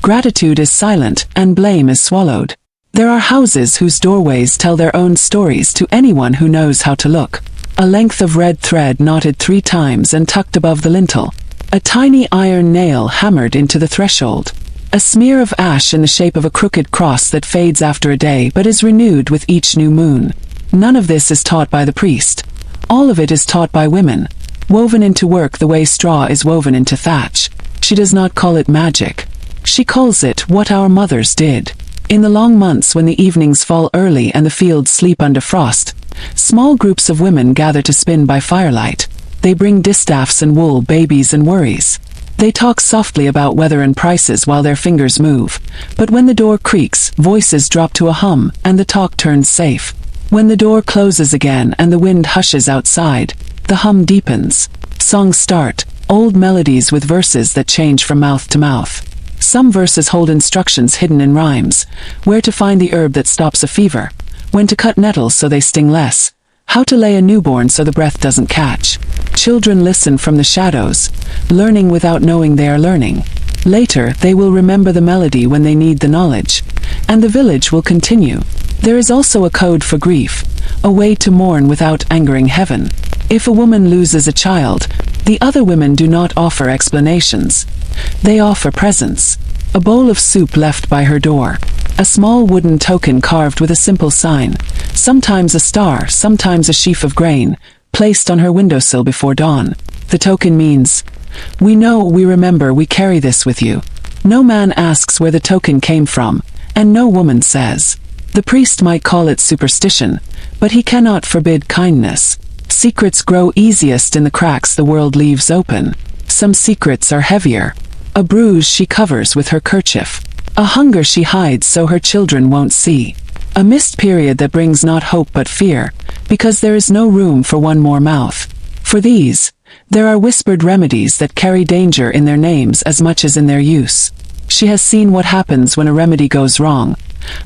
Gratitude is silent, and blame is swallowed. There are houses whose doorways tell their own stories to anyone who knows how to look. A length of red thread knotted 3 times and tucked above the lintel. A tiny iron nail hammered into the threshold. A smear of ash in the shape of a crooked cross that fades after a day but is renewed with each new moon. None of this is taught by the priest. All of it is taught by women, woven into work the way straw is woven into thatch. She does not call it magic. She calls it what our mothers did. In the long months when the evenings fall early and the fields sleep under frost, small groups of women gather to spin by firelight. They bring distaffs and wool, babies and worries. They talk softly about weather and prices while their fingers move. But when the door creaks, voices drop to a hum, and the talk turns safe. When the door closes again and the wind hushes outside, The hum deepens. Songs start, old melodies with verses that change from mouth to mouth. Some verses hold instructions hidden in rhymes: where to find the herb that stops a fever, when to cut nettles so they sting less, how to lay a newborn so the breath doesn't catch. Children listen from the shadows, learning without knowing they are learning. Later, they will remember the melody when they need the knowledge, and the village will continue. There is also a code for grief, a way to mourn without angering heaven. If a woman loses a child, the other women do not offer explanations. They offer presents. A bowl of soup left by her door. A small wooden token carved with a simple sign. Sometimes a star, sometimes a sheaf of grain, placed on her windowsill before dawn. The token means, "We know, we remember, we carry this with you." No man asks where the token came from, and no woman says. The priest might call it superstition, but he cannot forbid kindness. Secrets grow easiest in the cracks the world leaves open. Some secrets are heavier. A bruise she covers with her kerchief. A hunger she hides so her children won't see. A missed period that brings not hope but fear, because there is no room for one more mouth. For these, there are whispered remedies that carry danger in their names as much as in their use. She has seen what happens when a remedy goes wrong,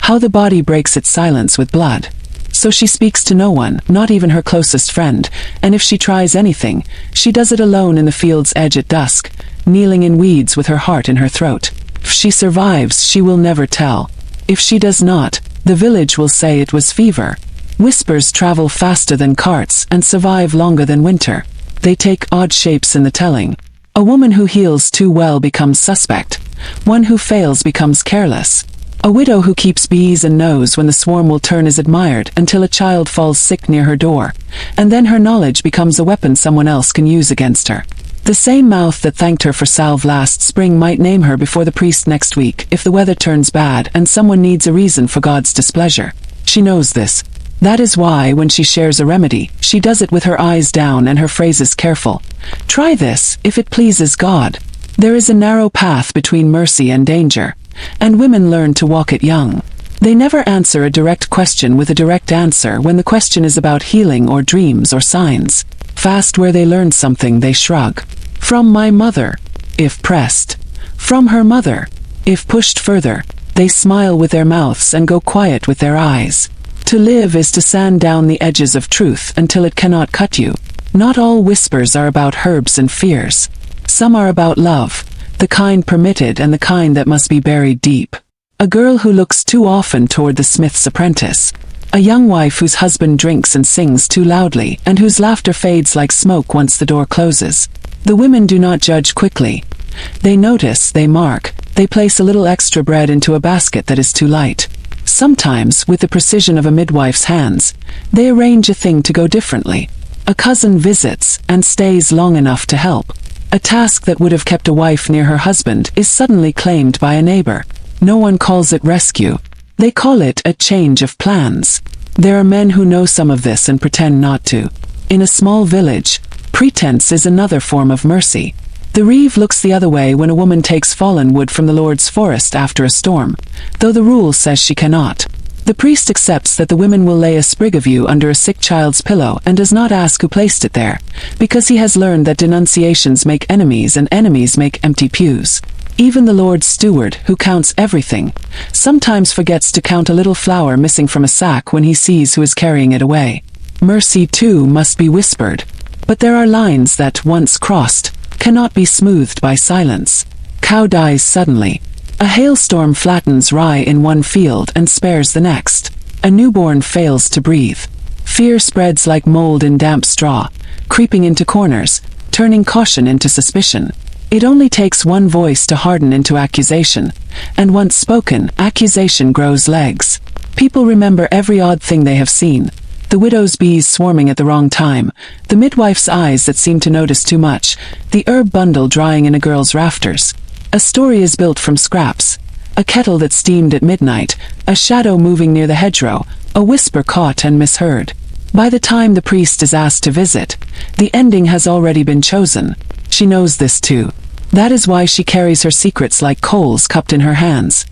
how the body breaks its silence with blood. So she speaks to no one, not even her closest friend, and if she tries anything, she does it alone in the field's edge at dusk, kneeling in weeds with her heart in her throat. If she survives, she will never tell. If she does not, the village will say it was fever. Whispers travel faster than carts and survive longer than winter. They take odd shapes in the telling. A woman who heals too well becomes suspect. One who fails becomes careless. A widow who keeps bees and knows when the swarm will turn is admired until a child falls sick near her door, and then her knowledge becomes a weapon someone else can use against her. The same mouth that thanked her for salve last spring might name her before the priest next week if the weather turns bad and someone needs a reason for God's displeasure. She knows this. That is why, when she shares a remedy, she does it with her eyes down and her phrases careful. Try this, if it pleases God. There is a narrow path between mercy and danger, and women learn to walk it young. They never answer a direct question with a direct answer when the question is about healing or dreams or signs. Fast where they learned something, they shrug. From my mother, if pressed. From her mother, if pushed further. They smile with their mouths and go quiet with their eyes. To live is to sand down the edges of truth until it cannot cut you. Not all whispers are about herbs and fears. Some are about love, the kind permitted and the kind that must be buried deep. A girl who looks too often toward the smith's apprentice. A young wife whose husband drinks and sings too loudly and whose laughter fades like smoke once the door closes. The women do not judge quickly. They notice, they mark, they place a little extra bread into a basket that is too light. Sometimes, with the precision of a midwife's hands, they arrange a thing to go differently. A cousin visits and stays long enough to help. A task that would have kept a wife near her husband is suddenly claimed by a neighbor. No one calls it rescue. They call it a change of plans. There are men who know some of this and pretend not to. In a small village, pretense is another form of mercy. The reeve looks the other way when a woman takes fallen wood from the Lord's forest after a storm, though the rule says she cannot. The priest accepts that the women will lay a sprig of yew under a sick child's pillow and does not ask who placed it there, because he has learned that denunciations make enemies and enemies make empty pews. Even the Lord's steward, who counts everything, sometimes forgets to count a little flour missing from a sack when he sees who is carrying it away. Mercy, too, must be whispered. But there are lines that, once crossed, cannot be smoothed by silence. Cow dies suddenly. A hailstorm flattens rye in one field and spares the next. A newborn fails to breathe. Fear spreads like mold in damp straw, creeping into corners, turning caution into suspicion. It only takes one voice to harden into accusation, and once spoken, accusation grows legs. People remember every odd thing they have seen. The widow's bees swarming at the wrong time, the midwife's eyes that seem to notice too much, the herb bundle drying in a girl's rafters. A story is built from scraps. A kettle that steamed at midnight, a shadow moving near the hedgerow, a whisper caught and misheard. By the time the priest is asked to visit, the ending has already been chosen. She knows this too. That is why she carries her secrets like coals cupped in her hands.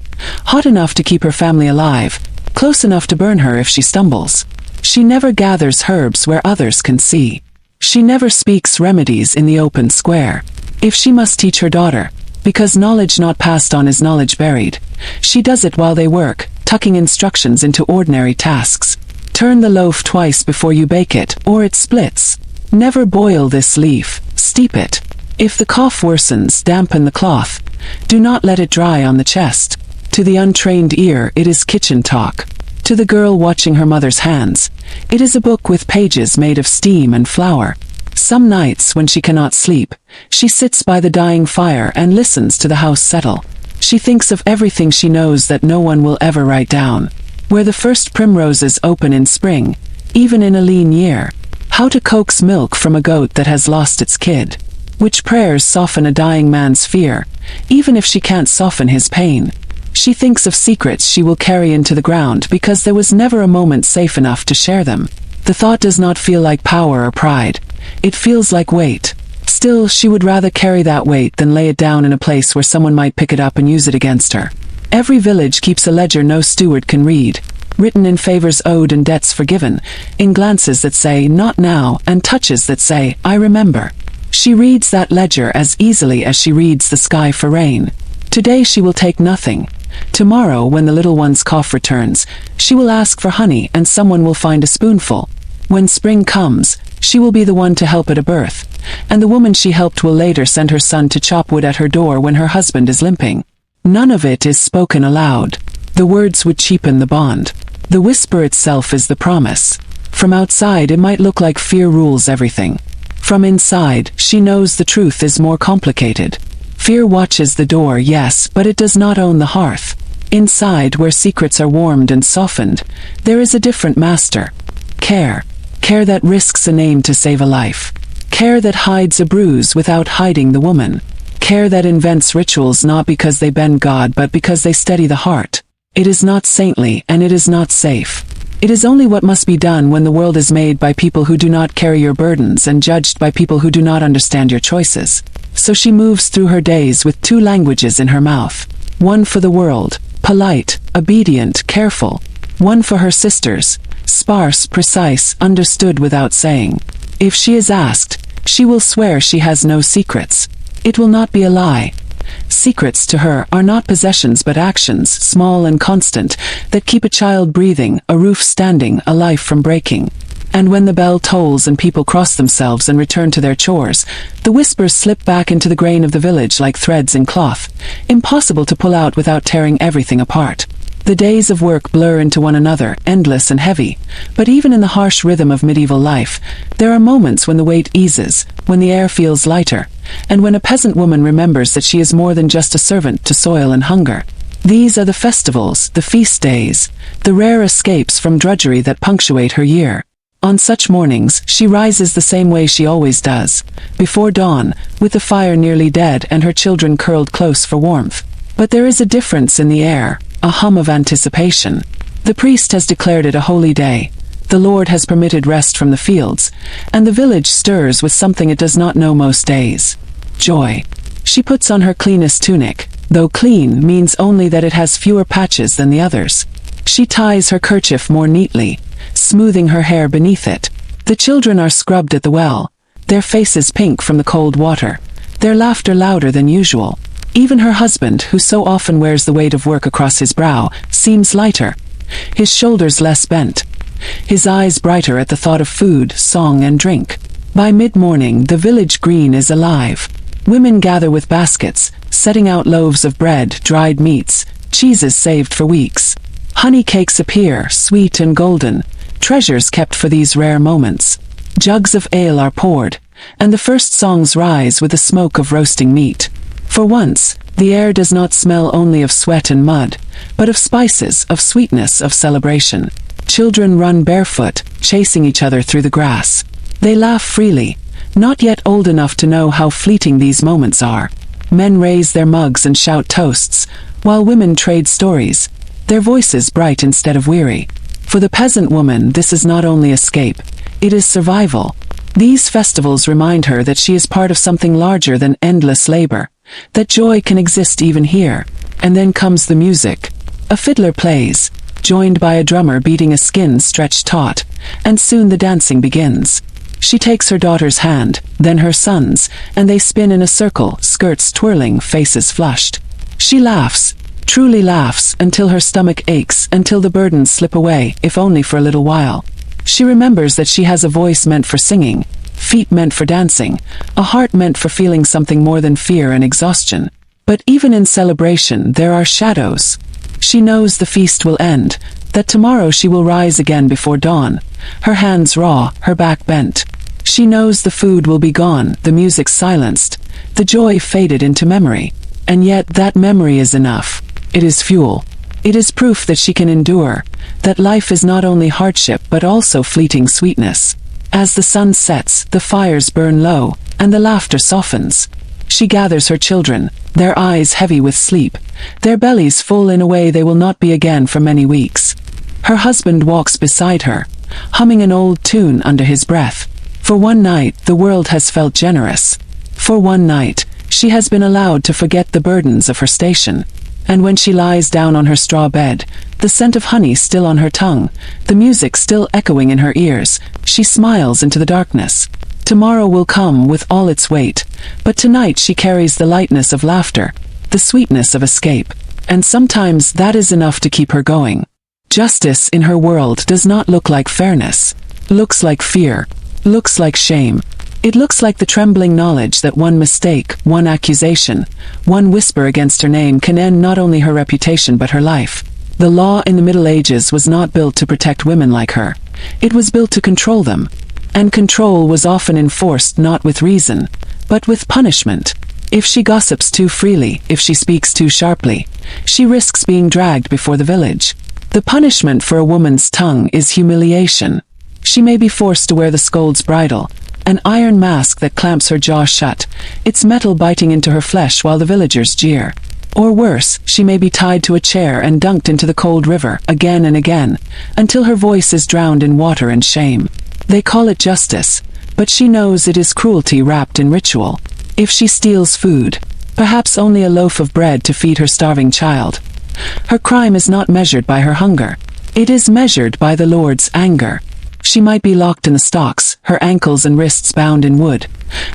Hot enough to keep her family alive, close enough to burn her if she stumbles. She never gathers herbs where others can see. She never speaks remedies in the open square. If she must teach her daughter, because knowledge not passed on is knowledge buried, she does it while they work, tucking instructions into ordinary tasks. Turn the loaf twice before you bake it, or it splits. Never boil this leaf, steep it. If the cough worsens, dampen the cloth. Do not let it dry on the chest. To the untrained ear, it is kitchen talk. To the girl watching her mother's hands, it is a book with pages made of steam and flour. Some nights, when she cannot sleep, she sits by the dying fire and listens to the house settle. She thinks of everything she knows that no one will ever write down. Where the first primroses open in spring, even in a lean year. How to coax milk from a goat that has lost its kid. Which prayers soften a dying man's fear, even if she can't soften his pain. She thinks of secrets she will carry into the ground because there was never a moment safe enough to share them. The thought does not feel like power or pride. It feels like weight. Still, she would rather carry that weight than lay it down in a place where someone might pick it up and use it against her. Every village keeps a ledger no steward can read, written in favors owed and debts forgiven, in glances that say, "Not now," and touches that say, "I remember." She reads that ledger as easily as she reads the sky for rain. Today she will take nothing. Tomorrow, when the little one's cough returns, she will ask for honey and someone will find a spoonful. When spring comes, she will be the one to help at a birth, and the woman she helped will later send her son to chop wood at her door when her husband is limping. None of it is spoken aloud. The words would cheapen the bond. The whisper itself is the promise. From outside it might look like fear rules everything. From inside, she knows the truth is more complicated. Fear watches the door, yes, but it does not own the hearth. Inside, where secrets are warmed and softened, there is a different master. Care. Care that risks a name to save a life. Care that hides a bruise without hiding the woman. Care that invents rituals not because they bend God but because they steady the heart. It is not saintly and it is not safe. It is only what must be done when the world is made by people who do not carry your burdens and judged by people who do not understand your choices. So she moves through her days with two languages in her mouth. One for the world, polite, obedient, careful. One for her sisters, sparse, precise, understood without saying. If she is asked, she will swear she has no secrets. It will not be a lie. Secrets to her are not possessions but actions, small and constant, that keep a child breathing, a roof standing, a life from breaking. And when the bell tolls and people cross themselves and return to their chores, the whispers slip back into the grain of the village like threads in cloth, impossible to pull out without tearing everything apart. The days of work blur into one another, endless and heavy, but even in the harsh rhythm of medieval life, there are moments when the weight eases, when the air feels lighter, and when a peasant woman remembers that she is more than just a servant to soil and hunger. These are the festivals, the feast days, the rare escapes from drudgery that punctuate her year. On such mornings, she rises the same way she always does, before dawn, with the fire nearly dead and her children curled close for warmth. But there is a difference in the air, a hum of anticipation. The priest has declared it a holy day. The Lord has permitted rest from the fields, and the village stirs with something it does not know most days. Joy. She puts on her cleanest tunic, though clean means only that it has fewer patches than the others. She ties her kerchief more neatly, smoothing her hair beneath it. The children are scrubbed at the well, their faces pink from the cold water, their laughter louder than usual. Even her husband, who so often wears the weight of work across his brow, seems lighter, his shoulders less bent, his eyes brighter at the thought of food, song, and drink. By mid-morning, the village green is alive. Women gather with baskets, setting out loaves of bread, dried meats, cheeses saved for weeks. Honey cakes appear, sweet and golden, treasures kept for these rare moments. Jugs of ale are poured, and the first songs rise with the smoke of roasting meat. For once, the air does not smell only of sweat and mud, but of spices, of sweetness, of celebration. Children run barefoot, chasing each other through the grass. They laugh freely, not yet old enough to know how fleeting these moments are. Men raise their mugs and shout toasts, while women trade stories, their voices bright instead of weary. For the peasant woman, this is not only escape, it is survival. These festivals remind her that she is part of something larger than endless labor, that joy can exist even here. And then comes the music. A fiddler plays, joined by a drummer beating a skin stretched taut, and soon the dancing begins. She takes her daughter's hand, then her son's, and they spin in a circle, skirts twirling, faces flushed. She laughs, truly laughs, until her stomach aches, until the burdens slip away, if only for a little while. She remembers that she has a voice meant for singing, feet meant for dancing, a heart meant for feeling something more than fear and exhaustion. But even in celebration there are shadows. She knows the feast will end, that tomorrow she will rise again before dawn, her hands raw, her back bent. She knows the food will be gone, the music silenced, the joy faded into memory. And yet that memory is enough. It is fuel. It is proof that she can endure, that life is not only hardship but also fleeting sweetness. As the sun sets, the fires burn low, and the laughter softens. She gathers her children, their eyes heavy with sleep, their bellies full in a way they will not be again for many weeks. Her husband walks beside her, humming an old tune under his breath. For one night, the world has felt generous. For one night, she has been allowed to forget the burdens of her station. And when she lies down on her straw bed, the scent of honey still on her tongue, the music still echoing in her ears, she smiles into the darkness. Tomorrow will come with all its weight, but tonight she carries the lightness of laughter, the sweetness of escape, and sometimes that is enough to keep her going. Justice in her world does not look like fairness, looks like fear, looks like shame. It looks like the trembling knowledge that one mistake, one accusation, one whisper against her name can end not only her reputation but her life. The law in the Middle Ages was not built to protect women like her. It was built to control them. And control was often enforced not with reason, but with punishment. If she gossips too freely, if she speaks too sharply, she risks being dragged before the village. The punishment for a woman's tongue is humiliation. She may be forced to wear the scold's bridle, an iron mask that clamps her jaw shut, its metal biting into her flesh while the villagers jeer. Or worse, she may be tied to a chair and dunked into the cold river, again and again, until her voice is drowned in water and shame. They call it justice, but she knows it is cruelty wrapped in ritual. If she steals food, perhaps only a loaf of bread to feed her starving child, her crime is not measured by her hunger. It is measured by the Lord's anger. She might be locked in the stocks, her ankles and wrists bound in wood,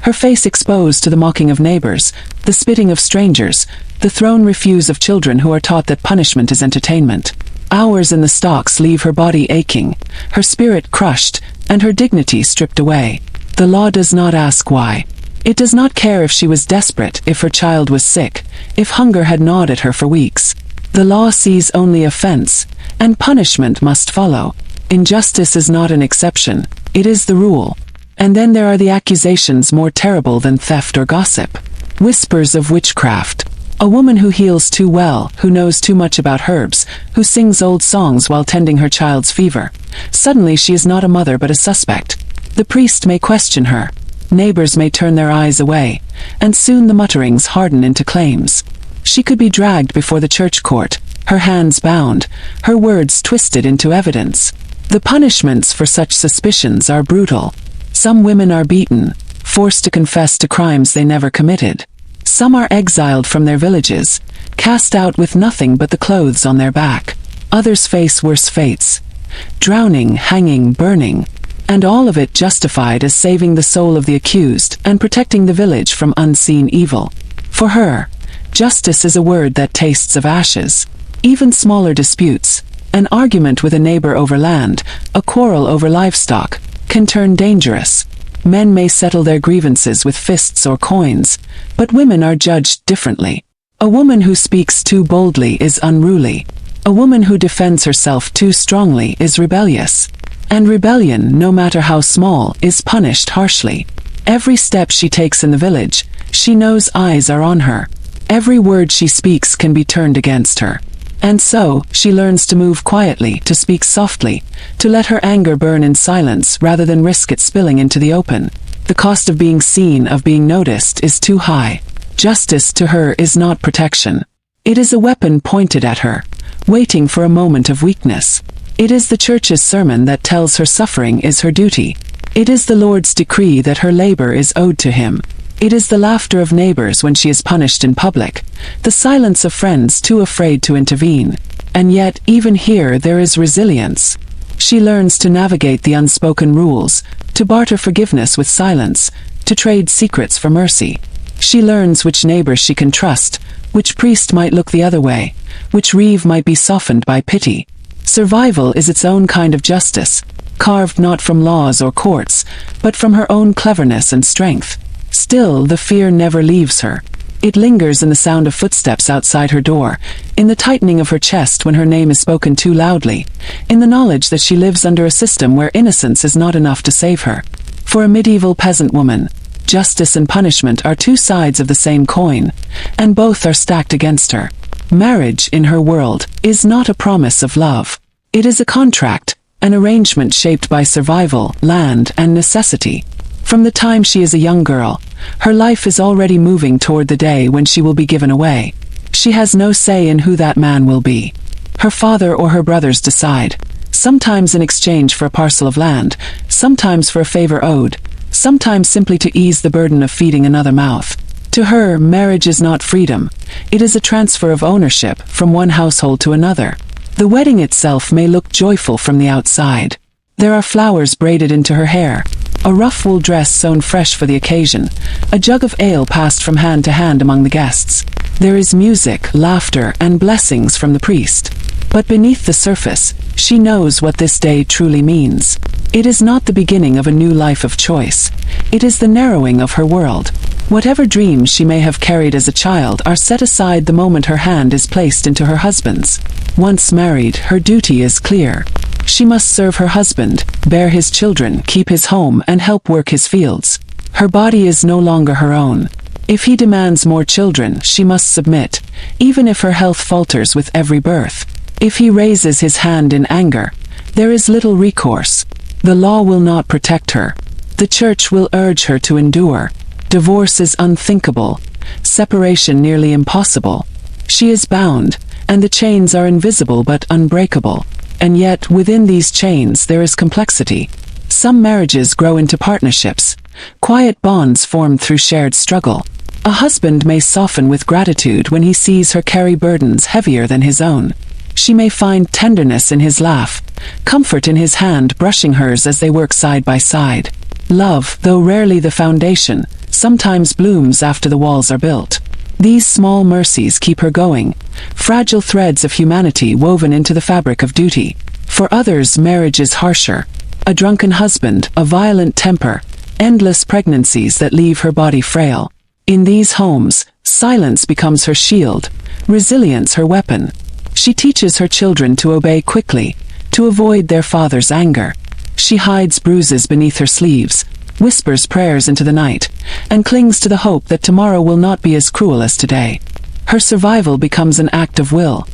her face exposed to the mocking of neighbors, the spitting of strangers, the thrown refuse of children who are taught that punishment is entertainment. Hours in the stocks leave her body aching, her spirit crushed, and her dignity stripped away. The law does not ask why. It does not care if she was desperate, if her child was sick, if hunger had gnawed at her for weeks. The law sees only offense, and punishment must follow. Injustice is not an exception, it is the rule. And then there are the accusations more terrible than theft or gossip. Whispers of witchcraft. A woman who heals too well, who knows too much about herbs, who sings old songs while tending her child's fever. Suddenly she is not a mother but a suspect. The priest may question her. Neighbors may turn their eyes away, and soon the mutterings harden into claims. She could be dragged before the church court, her hands bound, her words twisted into evidence. The punishments for such suspicions are brutal. Some women are beaten, forced to confess to crimes they never committed. Some are exiled from their villages, cast out with nothing but the clothes on their back. Others face worse fates, drowning, hanging, burning, and all of it justified as saving the soul of the accused and protecting the village from unseen evil. For her, justice is a word that tastes of ashes. Even smaller disputes, an argument with a neighbor over land, a quarrel over livestock, can turn dangerous. Men may settle their grievances with fists or coins, but women are judged differently. A woman who speaks too boldly is unruly. A woman who defends herself too strongly is rebellious. And rebellion, no matter how small, is punished harshly. Every step she takes in the village, she knows eyes are on her. Every word she speaks can be turned against her. And so, she learns to move quietly, to speak softly, to let her anger burn in silence rather than risk it spilling into the open. The cost of being seen, of being noticed, is too high. Justice to her is not protection. It is a weapon pointed at her, waiting for a moment of weakness. It is the church's sermon that tells her suffering is her duty. It is the Lord's decree that her labor is owed to him. It is the laughter of neighbors when she is punished in public, the silence of friends too afraid to intervene. And yet, even here there is resilience. She learns to navigate the unspoken rules, to barter forgiveness with silence, to trade secrets for mercy. She learns which neighbor she can trust, which priest might look the other way, which reeve might be softened by pity. Survival is its own kind of justice, carved not from laws or courts, but from her own cleverness and strength. Still, the fear never leaves her. It lingers in the sound of footsteps outside her door, in the tightening of her chest when her name is spoken too loudly, in the knowledge that she lives under a system where innocence is not enough to save her. For a medieval peasant woman, justice and punishment are two sides of the same coin, and both are stacked against her. Marriage, in her world, is not a promise of love. It is a contract, an arrangement shaped by survival, land, and necessity. From the time she is a young girl, her life is already moving toward the day when she will be given away. She has no say in who that man will be. Her father or her brothers decide, sometimes in exchange for a parcel of land, sometimes for a favor owed, sometimes simply to ease the burden of feeding another mouth. To her, marriage is not freedom. It is a transfer of ownership from one household to another. The wedding itself may look joyful from the outside. There are flowers braided into her hair, a rough wool dress sewn fresh for the occasion, a jug of ale passed from hand to hand among the guests. There is music, laughter, and blessings from the priest. But beneath the surface, she knows what this day truly means. It is not the beginning of a new life of choice. It is the narrowing of her world. Whatever dreams she may have carried as a child are set aside the moment her hand is placed into her husband's. Once married, her duty is clear. She must serve her husband, bear his children, keep his home, and help work his fields. Her body is no longer her own. If he demands more children, she must submit, even if her health falters with every birth. If he raises his hand in anger, there is little recourse. The law will not protect her. The church will urge her to endure. Divorce is unthinkable, separation nearly impossible. She is bound, and the chains are invisible but unbreakable. And yet, within these chains there is complexity. Some marriages grow into partnerships, quiet bonds formed through shared struggle. A husband may soften with gratitude when he sees her carry burdens heavier than his own. She may find tenderness in his laugh, comfort in his hand brushing hers as they work side by side. Love, though rarely the foundation, sometimes blooms after the walls are built. These small mercies keep her going, fragile threads of humanity woven into the fabric of duty. For others, marriage is harsher. A drunken husband, a violent temper, endless pregnancies that leave her body frail. In these homes, silence becomes her shield, resilience her weapon. She teaches her children to obey quickly, to avoid their father's anger. She hides bruises beneath her sleeves, whispers prayers into the night, and clings to the hope that tomorrow will not be as cruel as today. Her survival becomes an act of will,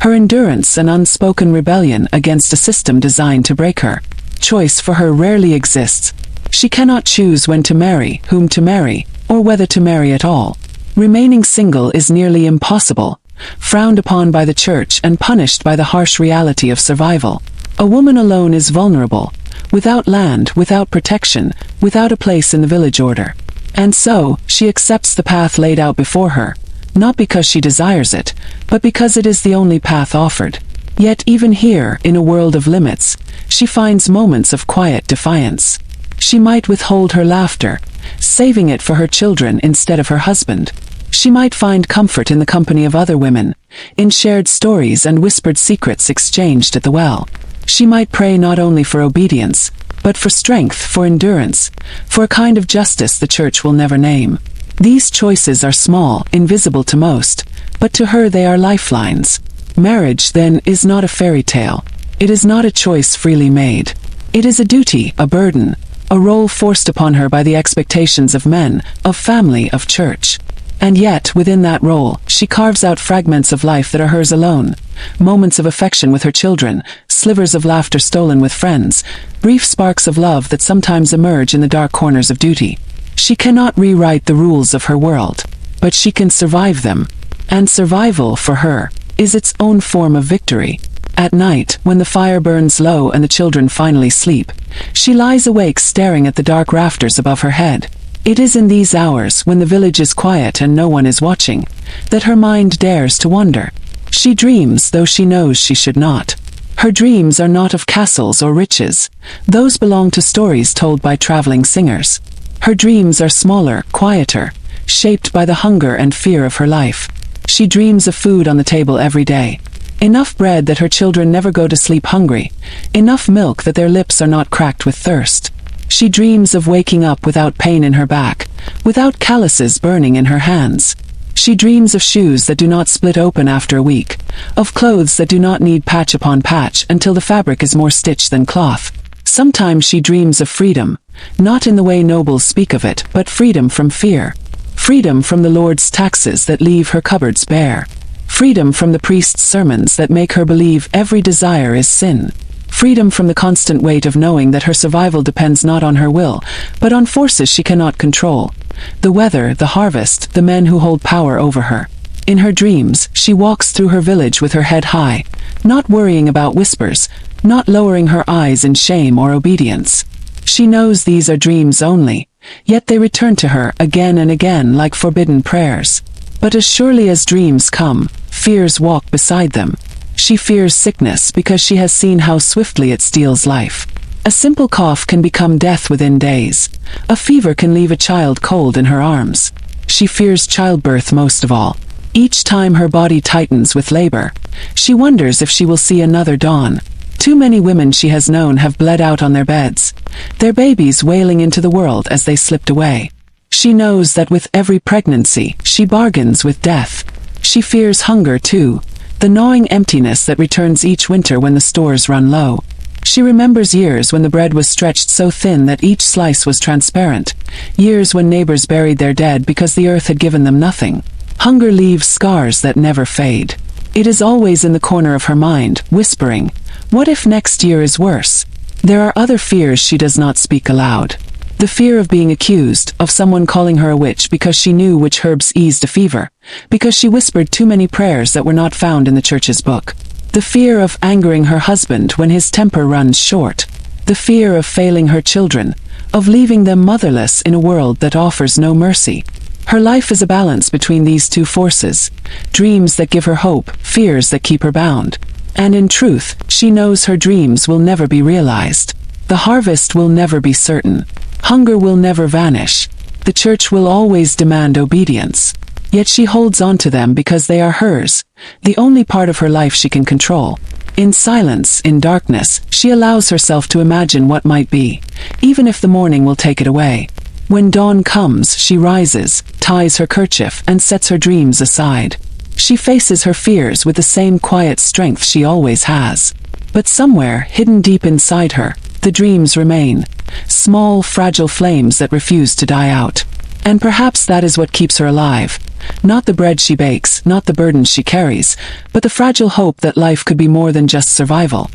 her endurance an unspoken rebellion against a system designed to break her. Choice for her rarely exists. She cannot choose when to marry, whom to marry, or whether to marry at all. Remaining single is nearly impossible, frowned upon by the church and punished by the harsh reality of survival. A woman alone is vulnerable, without land, without protection, without a place in the village order. And so, she accepts the path laid out before her, not because she desires it, but because it is the only path offered. Yet even here, in a world of limits, she finds moments of quiet defiance. She might withhold her laughter, saving it for her children instead of her husband. She might find comfort in the company of other women, in shared stories and whispered secrets exchanged at the well. She might pray not only for obedience, but for strength, for endurance, for a kind of justice the church will never name. These choices are small, invisible to most, but to her they are lifelines. Marriage, then, is not a fairy tale. It is not a choice freely made. It is a duty, a burden, a role forced upon her by the expectations of men, of family, of church. And yet, within that role, she carves out fragments of life that are hers alone. Moments of affection with her children, slivers of laughter stolen with friends, brief sparks of love that sometimes emerge in the dark corners of duty. She cannot rewrite the rules of her world, but she can survive them. And survival, for her, is its own form of victory. At night, when the fire burns low and the children finally sleep, she lies awake staring at the dark rafters above her head. It is in these hours, when the village is quiet and no one is watching, that her mind dares to wonder. She dreams, though she knows she should not. Her dreams are not of castles or riches. Those belong to stories told by traveling singers. Her dreams are smaller, quieter, shaped by the hunger and fear of her life. She dreams of food on the table every day. Enough bread that her children never go to sleep hungry. Enough milk that their lips are not cracked with thirst. She dreams of waking up without pain in her back, without calluses burning in her hands. She dreams of shoes that do not split open after a week, of clothes that do not need patch upon patch until the fabric is more stitched than cloth. Sometimes she dreams of freedom, not in the way nobles speak of it, but freedom from fear. Freedom from the Lord's taxes that leave her cupboards bare. Freedom from the priest's sermons that make her believe every desire is sin. Freedom from the constant weight of knowing that her survival depends not on her will, but on forces she cannot control. The weather, the harvest, the men who hold power over her. In her dreams, she walks through her village with her head high, not worrying about whispers, not lowering her eyes in shame or obedience. She knows these are dreams only, yet they return to her again and again like forbidden prayers. But as surely as dreams come, fears walk beside them. She fears sickness because she has seen how swiftly it steals life. A simple cough can become death within days. A fever can leave a child cold in her arms. She fears childbirth most of all. Each time her body tightens with labor, she wonders if she will see another dawn. Too many women she has known have bled out on their beds, their babies wailing into the world as they slipped away. She knows that with every pregnancy, she bargains with death. She fears hunger too, the gnawing emptiness that returns each winter when the stores run low. She remembers years when the bread was stretched so thin that each slice was transparent, years when neighbors buried their dead because the earth had given them nothing. Hunger leaves scars that never fade. It is always in the corner of her mind, whispering, "What if next year is worse?" There are other fears she does not speak aloud. The fear of being accused, of someone calling her a witch because she knew which herbs eased a fever, because she whispered too many prayers that were not found in the church's book. The fear of angering her husband when his temper runs short. The fear of failing her children, of leaving them motherless in a world that offers no mercy. Her life is a balance between these two forces, dreams that give her hope, fears that keep her bound. And in truth, she knows her dreams will never be realized. The harvest will never be certain. Hunger will never vanish. The church will always demand obedience. Yet she holds on to them because they are hers, the only part of her life she can control. In silence, in darkness, she allows herself to imagine what might be, even if the morning will take it away. When dawn comes, she rises, ties her kerchief, and sets her dreams aside. She faces her fears with the same quiet strength she always has. But somewhere, hidden deep inside her, the dreams remain, small, fragile flames that refuse to die out. And perhaps that is what keeps her alive. Not the bread she bakes, not the burdens she carries, but the fragile hope that life could be more than just survival.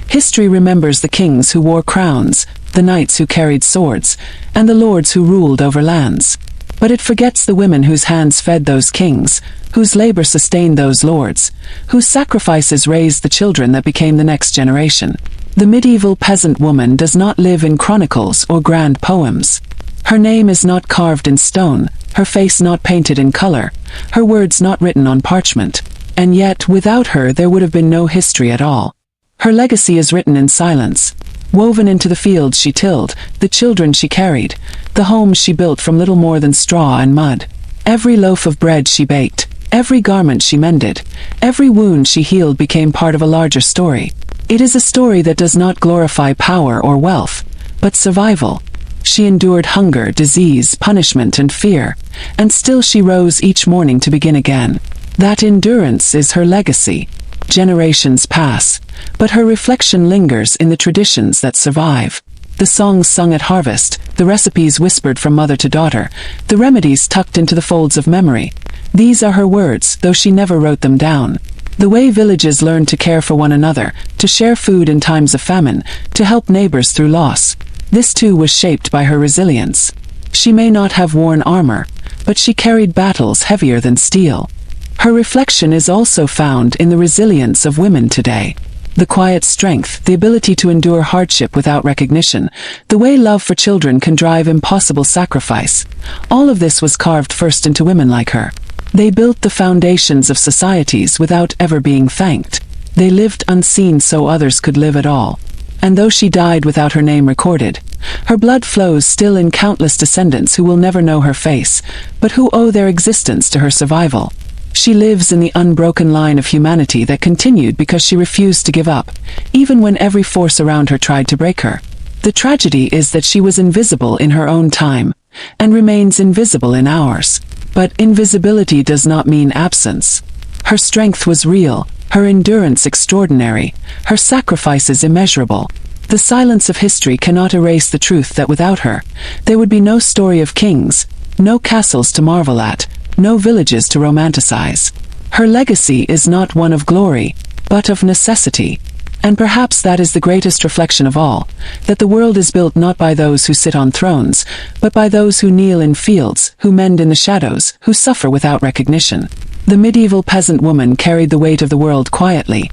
History remembers the kings who wore crowns, the knights who carried swords, and the lords who ruled over lands. But it forgets the women whose hands fed those kings, whose labor sustained those lords, whose sacrifices raised the children that became the next generation. The medieval peasant woman does not live in chronicles or grand poems. Her name is not carved in stone, her face not painted in color, her words not written on parchment. And yet, without her there would have been no history at all. Her legacy is written in silence, woven into the fields she tilled, the children she carried, the homes she built from little more than straw and mud. Every loaf of bread she baked, every garment she mended, every wound she healed became part of a larger story. It is a story that does not glorify power or wealth, but survival. She endured hunger, disease, punishment, and fear, and still she rose each morning to begin again. That endurance is her legacy. Generations pass, but her reflection lingers in the traditions that survive. The songs sung at harvest, the recipes whispered from mother to daughter, the remedies tucked into the folds of memory. These are her words, though she never wrote them down. The way villages learned to care for one another, to share food in times of famine, to help neighbors through loss. This too was shaped by her resilience. She may not have worn armor, but she carried battles heavier than steel. Her reflection is also found in the resilience of women today. The quiet strength, the ability to endure hardship without recognition, the way love for children can drive impossible sacrifice. All of this was carved first into women like her. They built the foundations of societies without ever being thanked. They lived unseen so others could live at all. And though she died without her name recorded, her blood flows still in countless descendants who will never know her face, but who owe their existence to her survival. She lives in the unbroken line of humanity that continued because she refused to give up, even when every force around her tried to break her. The tragedy is that she was invisible in her own time, and remains invisible in ours. But invisibility does not mean absence. Her strength was real, her endurance extraordinary, her sacrifices immeasurable. The silence of history cannot erase the truth that without her, there would be no story of kings, no castles to marvel at, no villages to romanticize. Her legacy is not one of glory, but of necessity. And perhaps that is the greatest reflection of all, that the world is built not by those who sit on thrones, but by those who kneel in fields, who mend in the shadows, who suffer without recognition. The medieval peasant woman carried the weight of the world quietly,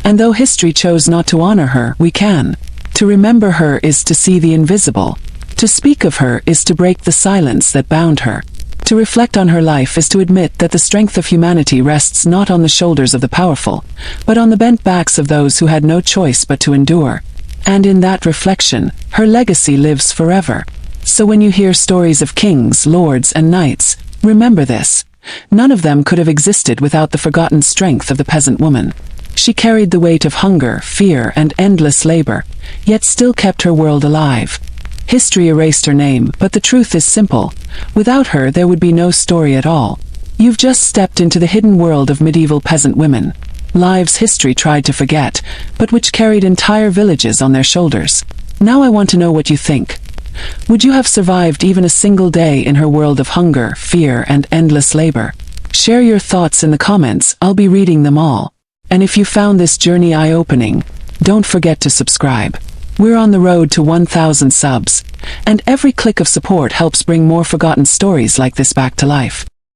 and though history chose not to honor her, we can. To remember her is to see the invisible. To speak of her is to break the silence that bound her. To reflect on her life is to admit that the strength of humanity rests not on the shoulders of the powerful, but on the bent backs of those who had no choice but to endure. And in that reflection, her legacy lives forever. So when you hear stories of kings, lords, and knights, remember this. None of them could have existed without the forgotten strength of the peasant woman. She carried the weight of hunger, fear, and endless labor, yet still kept her world alive. History erased her name, but the truth is simple. Without her, there would be no story at all. You've just stepped into the hidden world of medieval peasant women. Lives history tried to forget, but which carried entire villages on their shoulders. Now I want to know what you think. Would you have survived even a single day in her world of hunger, fear, and endless labor? Share your thoughts in the comments, I'll be reading them all. And if you found this journey eye-opening, don't forget to subscribe. We're on the road to 1,000 subs, and every click of support helps bring more forgotten stories like this back to life.